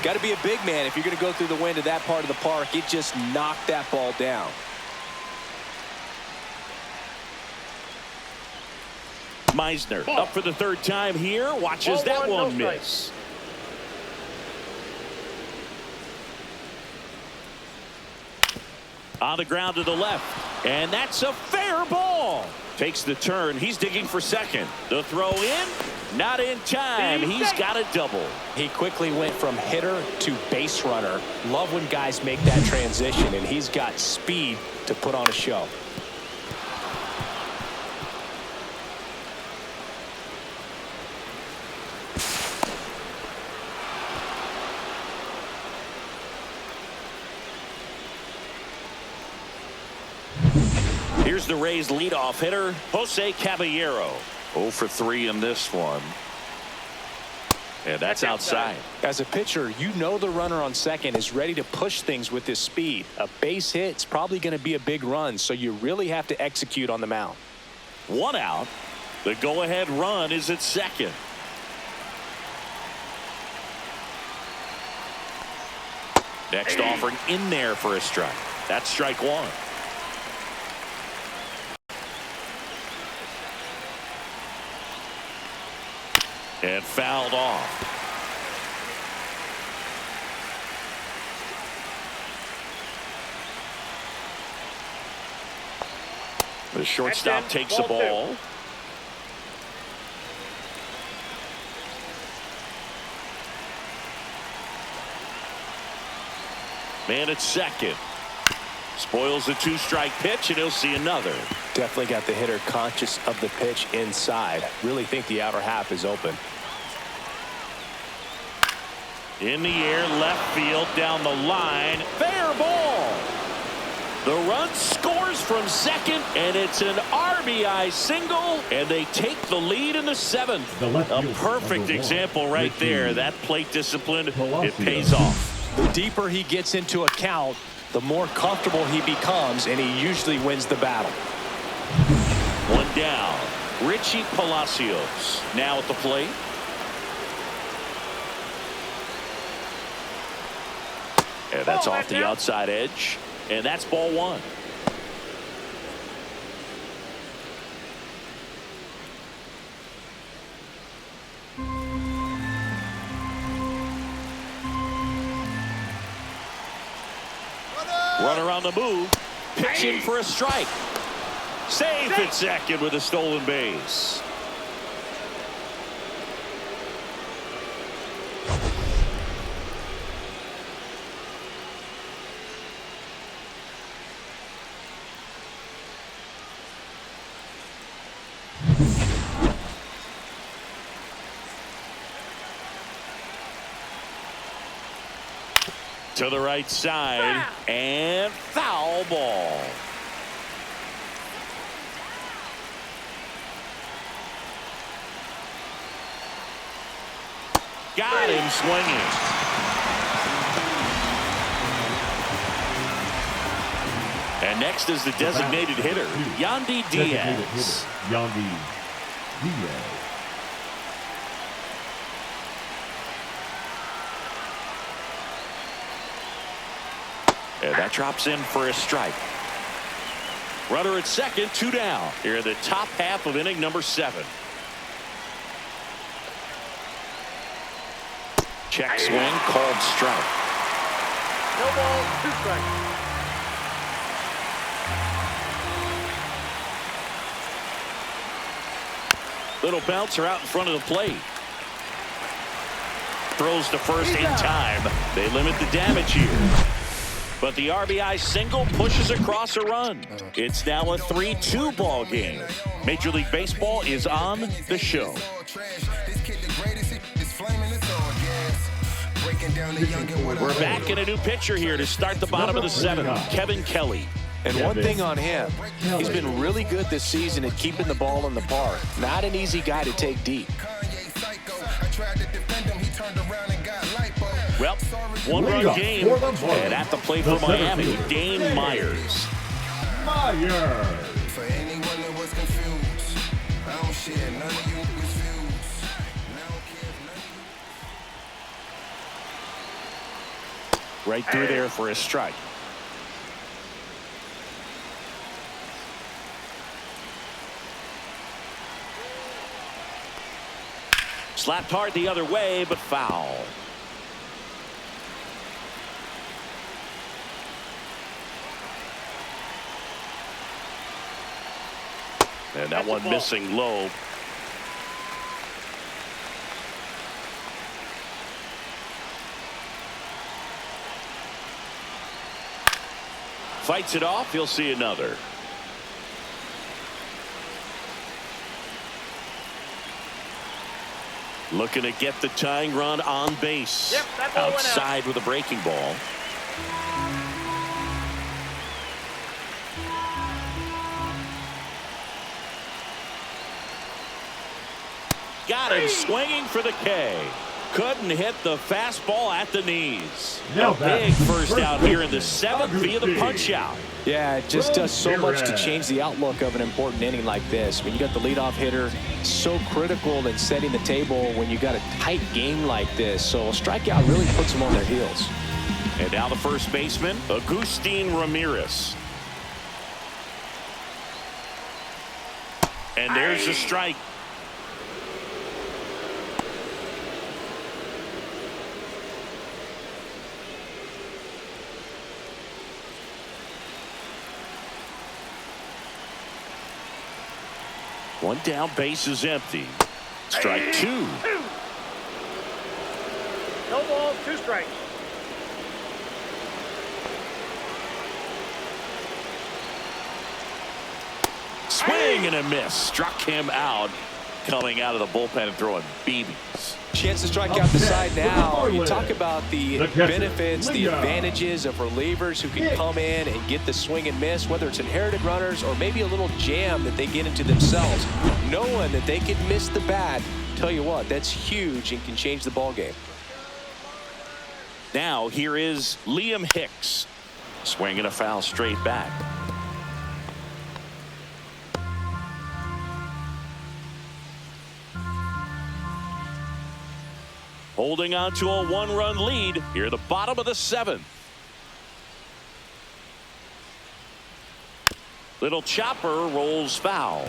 Got to be a big man if you're going to go through the wind of that part of the park. It just knocked that ball down. Meisner up for the third time here. Watches that one miss. On the ground to the left, and that's a fair ball. Takes the turn. He's digging for second. The throw in, not in time. He's got a double. He quickly went from hitter to base runner. Love when guys make that transition, and he's got speed to put on a show. Here's the Rays leadoff hitter, Jose Caballero. 0 for 3 in this one. And that's outside. As a pitcher, you know the runner on second is ready to push things with his speed. A base hit's probably going to be a big run, so you really have to execute on the mound. 1 out. The go-ahead run is at second. Next offering in there for a strike. That's strike 1. And fouled off. The shortstop takes the ball. Man at second. Spoils the 2-strike pitch, and he'll see another. Definitely got the hitter conscious of the pitch inside. Really think the outer half is open. In the air, left field, down the line. Fair ball. The run scores from second, and it's an RBI single, and they take the lead in the 7th. A perfect example right there. That plate discipline, it pays off. The deeper he gets into a count, the more comfortable he becomes, and he usually wins the battle. 1 down. Richie Palacios now at the plate. And that's off the outside edge. And that's ball 1. Runner on the move. Pitching for a strike. Safe at second with a stolen base. To the right side, and foul ball. Got him swinging. And next is the designated hitter, Yandy Diaz. Yandy Diaz. And that drops in for a strike. Runner at second, 2 down. Here in the top half of inning number 7. Check swing, called strike. No balls, 2 strikes. Little bouncer out in front of the plate. Throws to first in time. They limit the damage here. But the RBI single pushes across a run. It's now a 3-2 ball game. Major League Baseball is on the show. We're back in a new pitcher here to start the bottom of the 7th, Kevin Kelly. And one thing on him, he's been really good this season at keeping the ball in the park. Not an easy guy to take deep. Well, 1-run game, and at the plate for Miami, Dane Myers. For anyone that was confused, I don't share none of you views. Right through there for a strike. Slapped hard the other way, but foul. And that one missing low. Fights it off. He'll see another. Looking to get the tying run on base. Yep, that ball went out. Outside with a breaking ball. Got him swinging for the K. Couldn't hit the fastball at the knees. Now A big first out here in the 7th via the punch out. Yeah, it just does so much to change the outlook of an important inning like this. When you got the leadoff hitter, so critical in setting the table when you got a tight game like this. So a strikeout really puts them on their heels. And now the first baseman, Agustin Ramirez. And there's a strike. One down, base is empty. Strike 2. No balls, 2 strikes. Swing and a miss. Struck him out. Coming out of the bullpen and throwing BBs. Chance to strike out the side now. You talk about the benefits, the advantages of relievers who can come in and get the swing and miss, whether it's inherited runners or maybe a little jam that they get into themselves. Knowing that they could miss the bat, tell you what, that's huge and can change the ball game. Now here is Liam Hicks. Swinging a foul straight back. Holding on to a 1-run lead here at the bottom of the 7th. Little chopper rolls foul.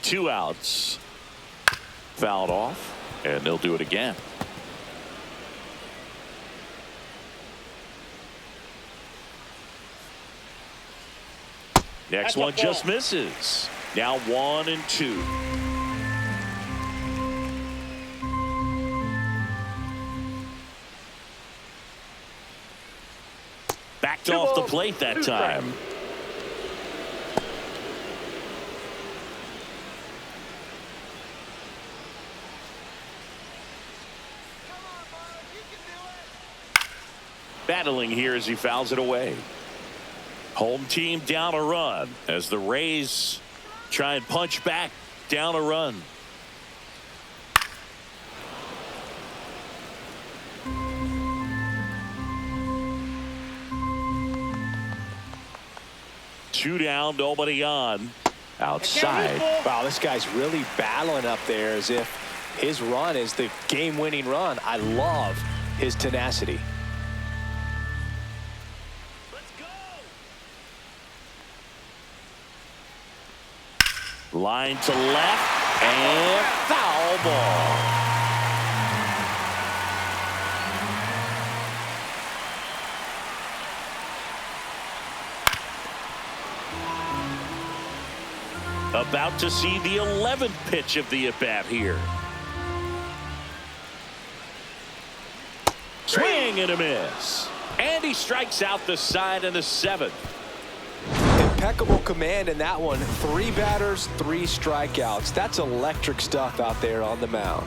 Two outs. Fouled off, and they'll do it again. Next one just misses. Now 1-2. Backed off the plate that time. Battling here as he fouls it away. Home team down a run as the Rays try and punch back down a run. Two down, nobody on. Outside. Wow, this guy's really battling up there as if His run is the game-winning run. I love his tenacity. Line to left, and foul ball. About to see the 11th pitch of the at-bat here. Swing and a miss. And he strikes out the side in the 7th. Impeccable command in that one. 3 batters, 3 strikeouts. That's electric stuff out there on the mound.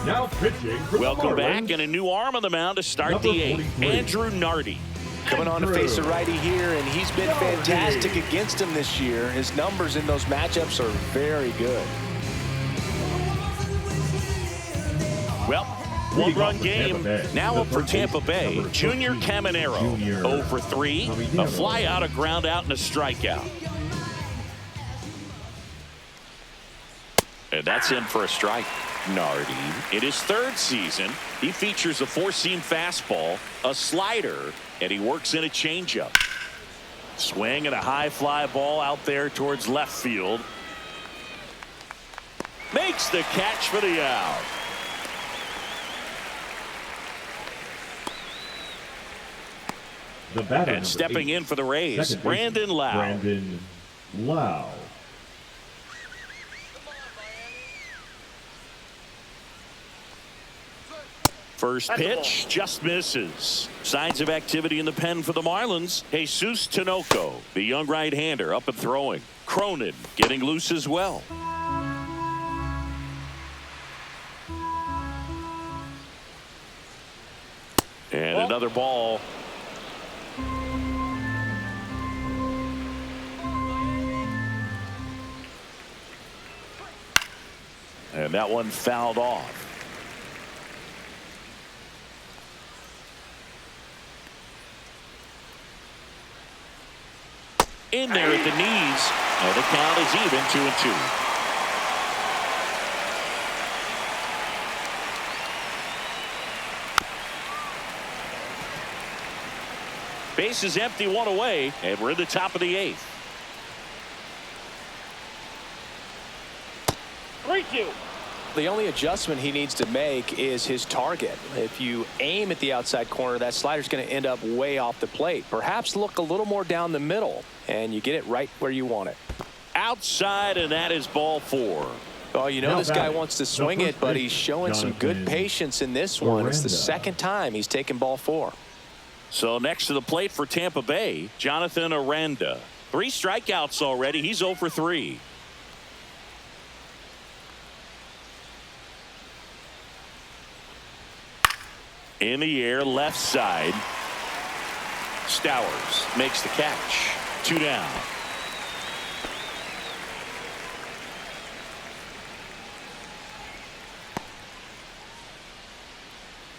Now pitching for Welcome the back, Marlins. and a new arm on the mound to start Number the 8th. 43. Andrew Nardi. Coming on to face a righty here, and he's been fantastic against him this year. His numbers in those matchups are very good. Well, one-run game now up for Tampa Bay. Junior Caminero, 0 for 3, a fly out, a ground out, and a strikeout. And that's in for a strike. Nardi, in his 3rd season, he features a 4-seam fastball, a slider, and he works in a changeup. Swing and a high fly ball out there towards left field. Makes the catch for the out. The batter, And stepping in for the Rays, Brandon Lau. Brandon Lau. First pitch just misses. Signs of activity in the pen for the Marlins. Jesus Tinoco, the young right-hander, up and throwing. Cronin getting loose as well. And another ball. And that one fouled off. In there at the knees, and the count is even, 2-2. Base is empty, 1 away, and we're in the top of the 8th. 3-2. The only adjustment he needs to make is his target. If you aim at the outside corner, that slider's going to end up way off the plate. Perhaps look a little more down the middle, and you get it right where you want it. Outside, and that is ball 4. Oh, you know Now this guy batting, wants to swing it, but he's showing some good Jonathan patience in this one. It's the Aranda. 2nd time he's taken ball 4. So next to the plate for Tampa Bay, Jonathan Aranda. 3 strikeouts already. He's 0 for 3. In the air, left side. Stowers makes the catch. 2 down.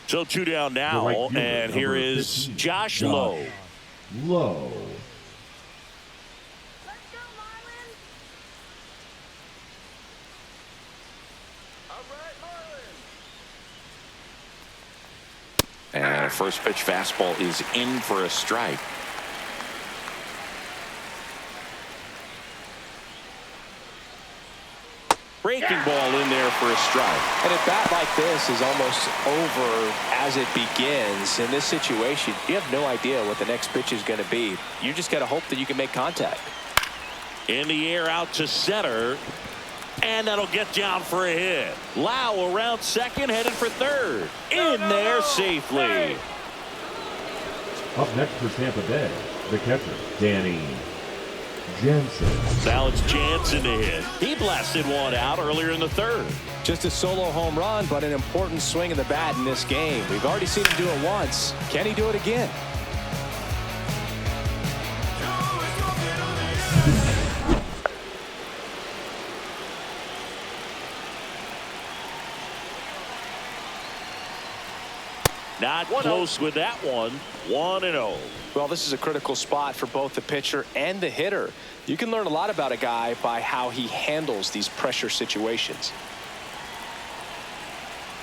So 2 down now, The right fielder, and here number is 15, Josh Lowe. Lowe. Let's go, Marlins! And a first pitch fastball is in for a strike. Breaking ball in there for a strike. And a bat like this is almost over as it begins. In this situation, you have no idea what the next pitch is going to be. You just got to hope that you can make contact. In the air, out to center. And that'll get down for a hit. Lau around second, headed for third. In there safely. Up next for Tampa Bay, the catcher, Danny Jansen. Now it's Jansen to hit. He blasted one out earlier in the 3rd. Just a solo home run, but an important swing of the bat in this game. We've already seen him do it once. Can he do it again? Not close with that one. 1-0. Well, this is a critical spot for both the pitcher and the hitter. You can learn a lot about a guy by how he handles these pressure situations.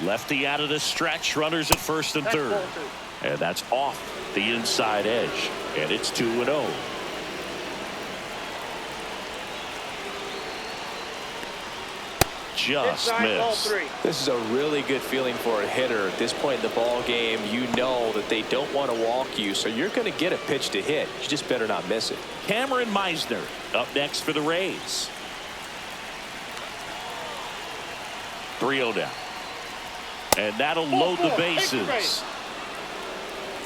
Lefty out of the stretch. Runners at first and third. And that's off the inside edge. And it's 2-0. Just missed. This is a really good feeling for a hitter. At this point in the ball game, you know that they don't want to walk you, so you're going to get a pitch to hit. You just better not miss it. Cameron Meisner up next for the Rays. 3-0 down. And that'll load the bases.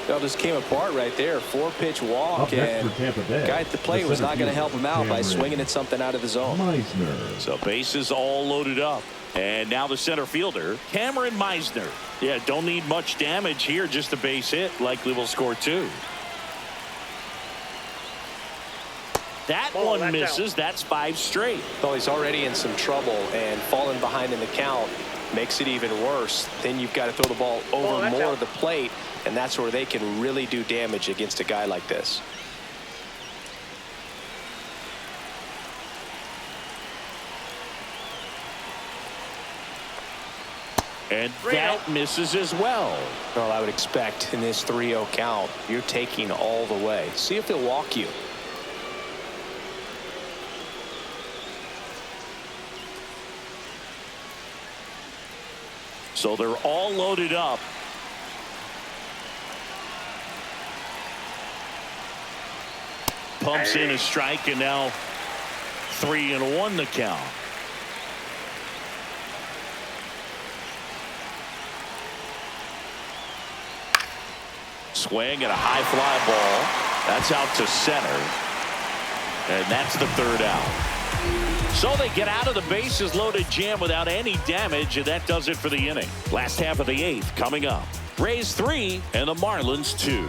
Well, just came apart right there. 4-pitch walk, and guy at the plate was not going to help him out by swinging at something out of the zone. Meisner. So bases all loaded up. And now the center fielder, Cameron Meisner. Yeah, don't need much damage here, just a base hit. Likely will score 2. That one misses. That's 5 straight. Well, he's already in some trouble, and falling behind in the count makes it even worse. Then you've got to throw the ball over more of the plate, and that's where they can really do damage against a guy like this. And that misses as well. Well, I would expect in this 3-0 count, you're taking all the way. See if they'll walk you. So they're all loaded up. Pumps in a strike, and now 3-1 the count. Swing and a high fly ball. That's out to center. And that's the 3rd out. So they get out of the bases loaded jam without any damage, and that does it for the inning. Last half of the 8th coming up. Rays 3 and the Marlins 2.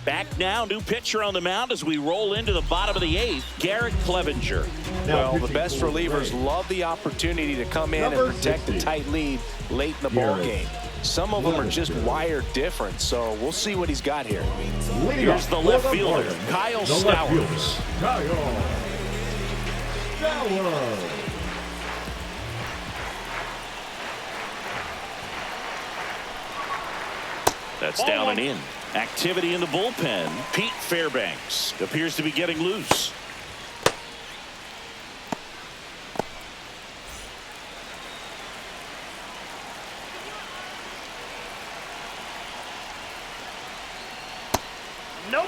Back now, new pitcher on the mound as we roll into the bottom of the 8th, Garrett Clevenger. Well, the best relievers love the opportunity to come in and protect the tight lead late in the ball game. Some of them are just wired different, so we'll see what he's got here. Here's the left fielder, Kyle Stowers. That's down and in. Activity in the bullpen. Pete Fairbanks appears to be getting loose. Nope.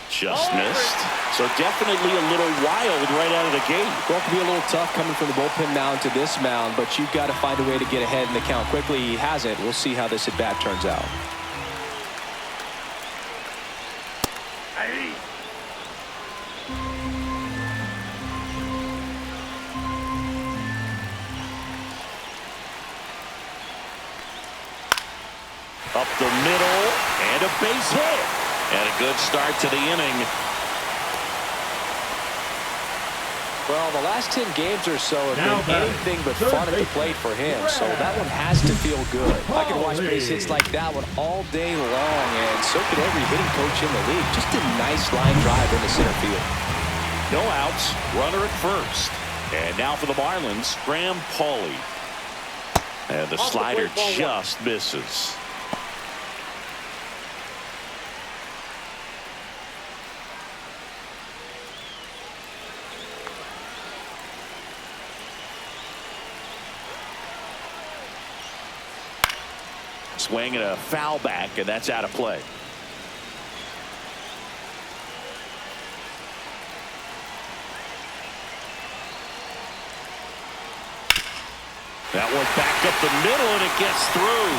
Just missed. So definitely a little wild right out of the gate. Well, it can be a little tough coming from the bullpen mound to this mound, but you've got to find a way to get ahead in the count quickly. He hasn't. We'll see how this at bat turns out. Up the middle and a base hit. And a good start to the inning. Well, the last 10 games or so have been anything but fun at the plate for him, so that one has to feel good. I could watch base hits like that one all day long, and so could every hitting coach in the league. Just a nice line drive into center field. No outs, runner at first. And now for the Marlins, Graham Pauley. And the slider just misses. Swing and a foul back, and that's out of play. That one back up the middle, and it gets through.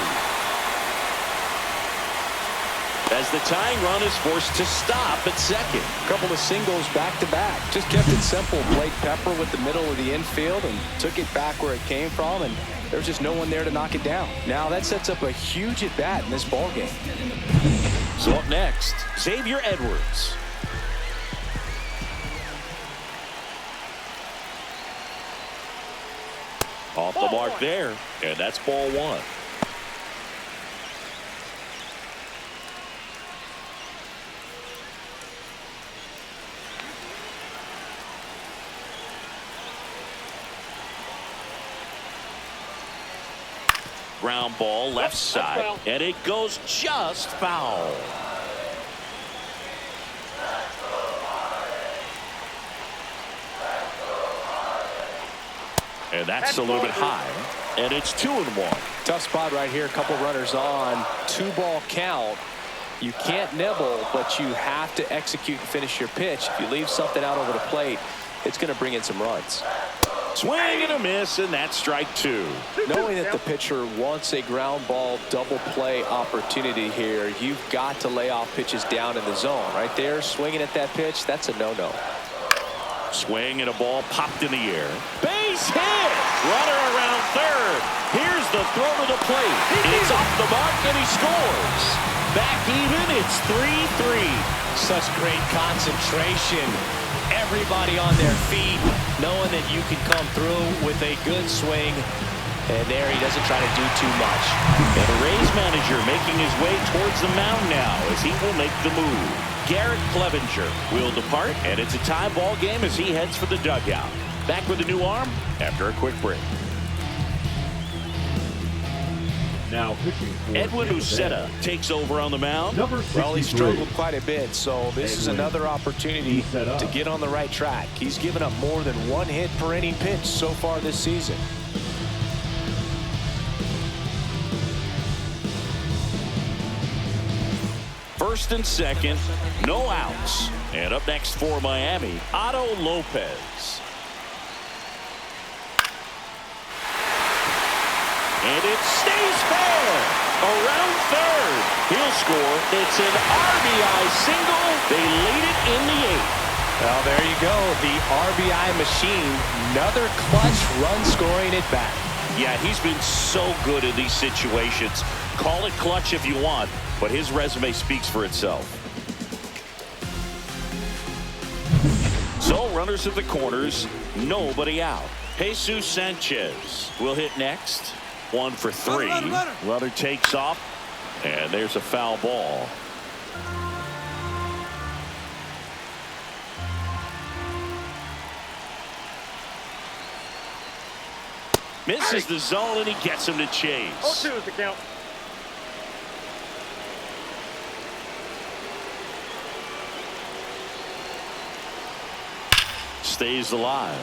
As the tying run is forced to stop at second. A couple of singles back to back. Just kept it simple. Played Pepper with the middle of the infield and took it back where it came from, and There's just no one there to knock it down. Now that sets up a huge at bat in this ball game. So up next, Xavier Edwards. Off the mark there, and that's ball one. Ground ball left side, and it goes just foul. And that's a little bit high, and it's 2-1. Tough spot right here. A couple runners on. 2-ball count. You can't nibble, but you have to execute and finish your pitch. If you leave something out over the plate, it's going to bring in some runs. Swing and a miss, and that's strike two. Knowing that the pitcher wants a ground ball double play opportunity here, you've got to lay off pitches down in the zone. Right there, swinging at that pitch, that's a no-no. Swing and a ball popped in the air. Base hit! Runner around third. Here's the throw to the plate. It's off the mark, and he scores. Back even, it's 3-3. Such great concentration. Everybody on their feet, knowing that you can come through with a good swing. And there he doesn't try to do too much. And the Rays manager making his way towards the mound now as he will make the move. Garrett Clevenger will depart, and it's a tie ball game as he heads for the dugout. Back with a new arm after a quick break. Now pitching for Edwin Uceta takes over on the mound. Number 63. Well, he struggled quite a bit, so this is another opportunity to get on the right track. He's given up more than one hit per inning pitch so far this season. First and second, no outs. And up next for Miami, Otto Lopez. And it stays fair. Around third. He'll score. It's an RBI single. They lead it in the eighth. Well, there you go. The RBI machine. Another clutch run scoring at bat. Yeah, he's been so good in these situations. Call it clutch if you want, but his resume speaks for itself. So runners at the corners, nobody out. Jesus Sanchez will hit next. 1 for 3. Runner takes off, and there's a foul ball. Misses the zone, and he gets him to chase. 0-2 is the count. Stays alive.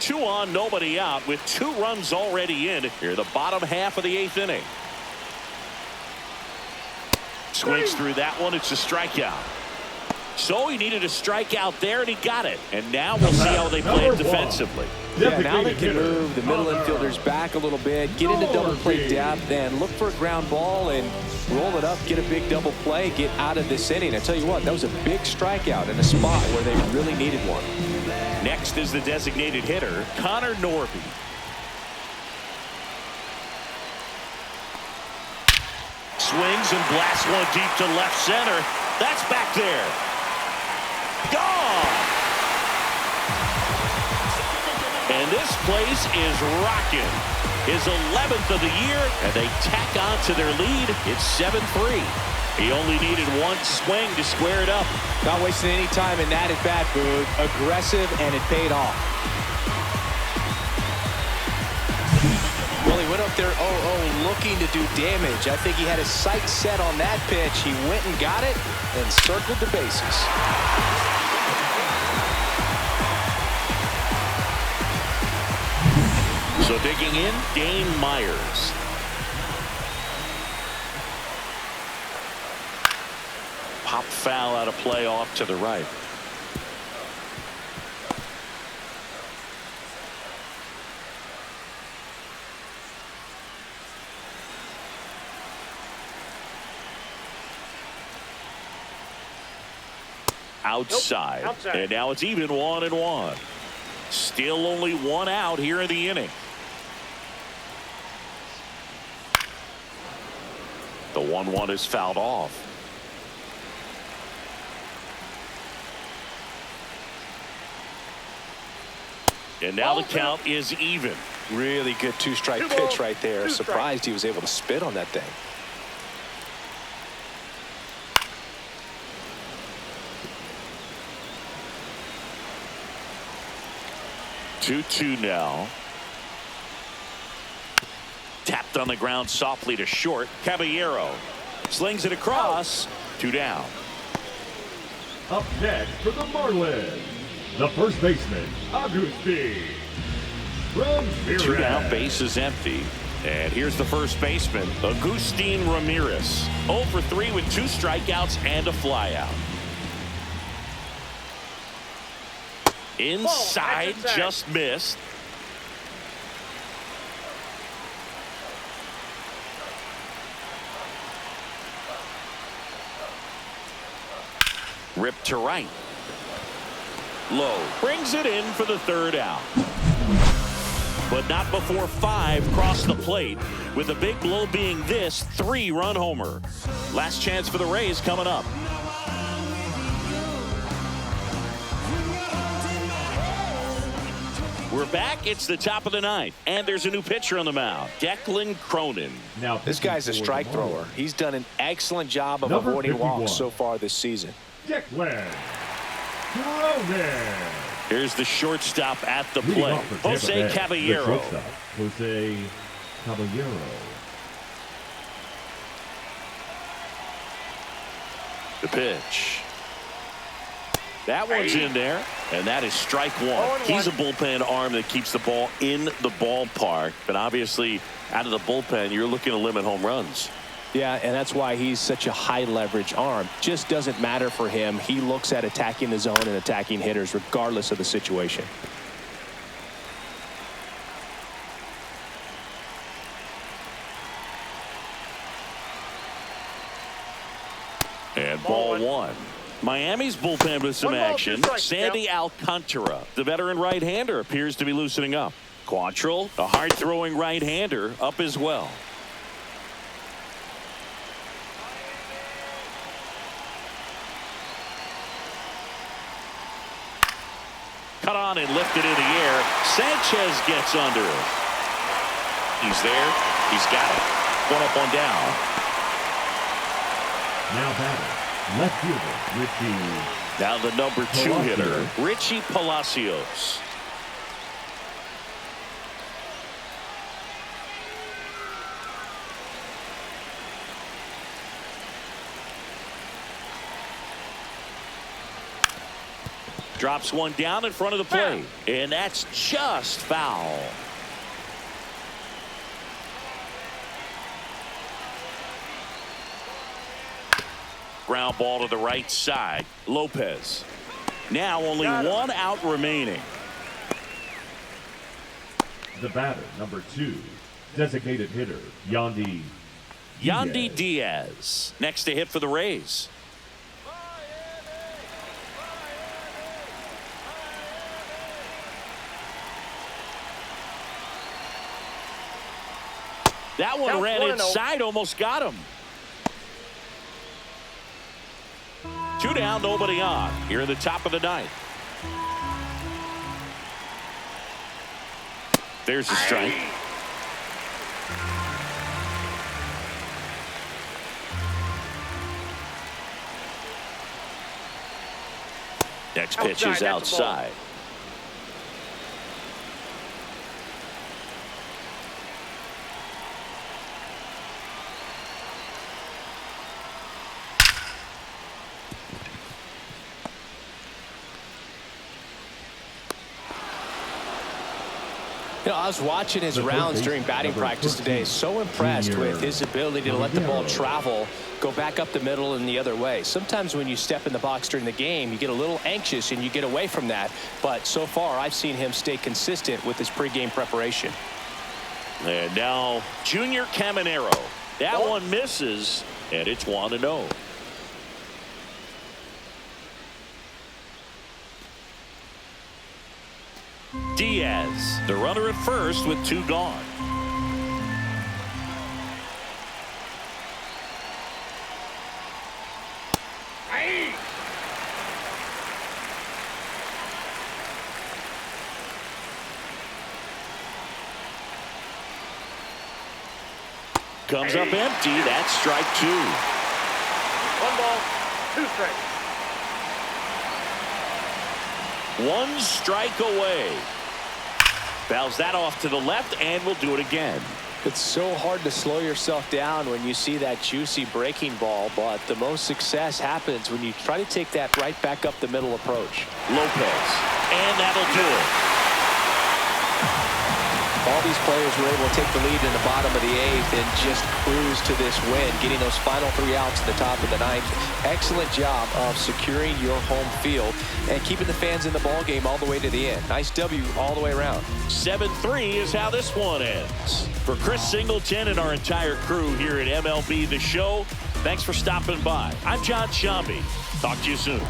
2 on, nobody out with 2 runs already in here, the bottom half of the 8th inning. Swings through that one. It's a strikeout. So he needed a strikeout there, and he got it. And now we'll see how they play it defensively. Yeah, now they can move the middle infielders back a little bit, get into double play depth, and look for a ground ball and roll it up, get a big double play, get out of this inning. I tell you what, that was a big strikeout in a spot where they really needed one. Next is the designated hitter, Connor Norby. Swings and blasts one deep to left center. That's back there. Gone. And this place is rocking. His 11th of the year, and they tack on to their lead. It's 7-3. He only needed one swing to square it up. Not wasting any time in that at bat, Boog. Aggressive, and it paid off. Well, he went up there 0-0 looking to do damage. I think he had his sights set on that pitch. He went and got it and circled the bases. So digging in, Dane Myers. Pop foul out of play off to the right. Outside. Nope. Outside. And now it's even 1-1. Still only 1 out here in the inning. The 1-1 is fouled off. And now the count is even. Really good two-strike pitch right there. Surprised he was able to spit on that thing. 2-2 now. Tapped on the ground softly to short. Caballero slings it across. 2 down. Up next for the Marlins, the first baseman, Agustin Ramirez. 2 down, base is empty. And here's the first baseman, Agustin Ramirez. 0 for 3 with 2 strikeouts and a flyout. Inside, just missed. Ripped to right. Low brings it in for the 3rd out. But not before 5 cross the plate, with a big blow being this 3-run homer. Last chance for the Rays coming up. We're back. It's the top of the 9th, and there's a new pitcher on the mound, Declan Cronin. Now This guy's a strike thrower. He's done an excellent job of avoiding walks so far this season. Declan Cronin. Here's the shortstop at the plate, Jose Caballero. Jose Caballero. The pitch. That one's in there, and that is strike 1. He's a bullpen arm that keeps the ball in the ballpark, but obviously out of the bullpen, you're looking to limit home runs. Yeah, and that's why he's such a high leverage arm. Just doesn't matter for him. He looks at attacking the zone and attacking hitters regardless of the situation. And ball 1. Miami's bullpen with some action. Sandy Alcantara, the veteran right-hander, appears to be loosening up. Quantrill, a hard-throwing right-hander, up as well. Cut on and lifted in the air. Sanchez gets under it. He's there. He's got it. 1 up, 1 down. Now batting, left fielder Richie. Now the number 2 hitter, Richie Palacios. Drops one down in front of the plate, and that's just foul. Ground ball to the right side. Lopez. Now only 1 out remaining. The batter, number 2, designated hitter, Yandy Diaz. Next to hit for the Rays. That one ran inside, almost got him. 2 down, nobody on. Here in the top of the 9th. There's a strike. Next pitch is outside. You know, I was watching his rounds during batting practice today. So impressed with his ability to let the ball travel, go back up the middle and the other way. Sometimes when you step in the box during the game, you get a little anxious and you get away from that. But so far, I've seen him stay consistent with his pregame preparation. And now Junior Caminero. That one misses, and it's 1-0. Diaz, the runner at first with 2 gone. comes up empty. That's strike 2. 1 ball, 2 strikes. 1 strike away. Fouls that off to the left, and we'll do it again. It's so hard to slow yourself down when you see that juicy breaking ball, but the most success happens when you try to take that right back up the middle approach. Lopez, and that'll do it. All these players were able to take the lead in the bottom of the 8th and just cruise to this win, getting those final 3 outs at the top of the 9th. Excellent job of securing your home field and keeping the fans in the ball game all the way to the end. Nice W all the way around. 7-3 is how this one ends. For Chris Singleton and our entire crew here at MLB The Show, thanks for stopping by. I'm John Shambi. Talk to you soon.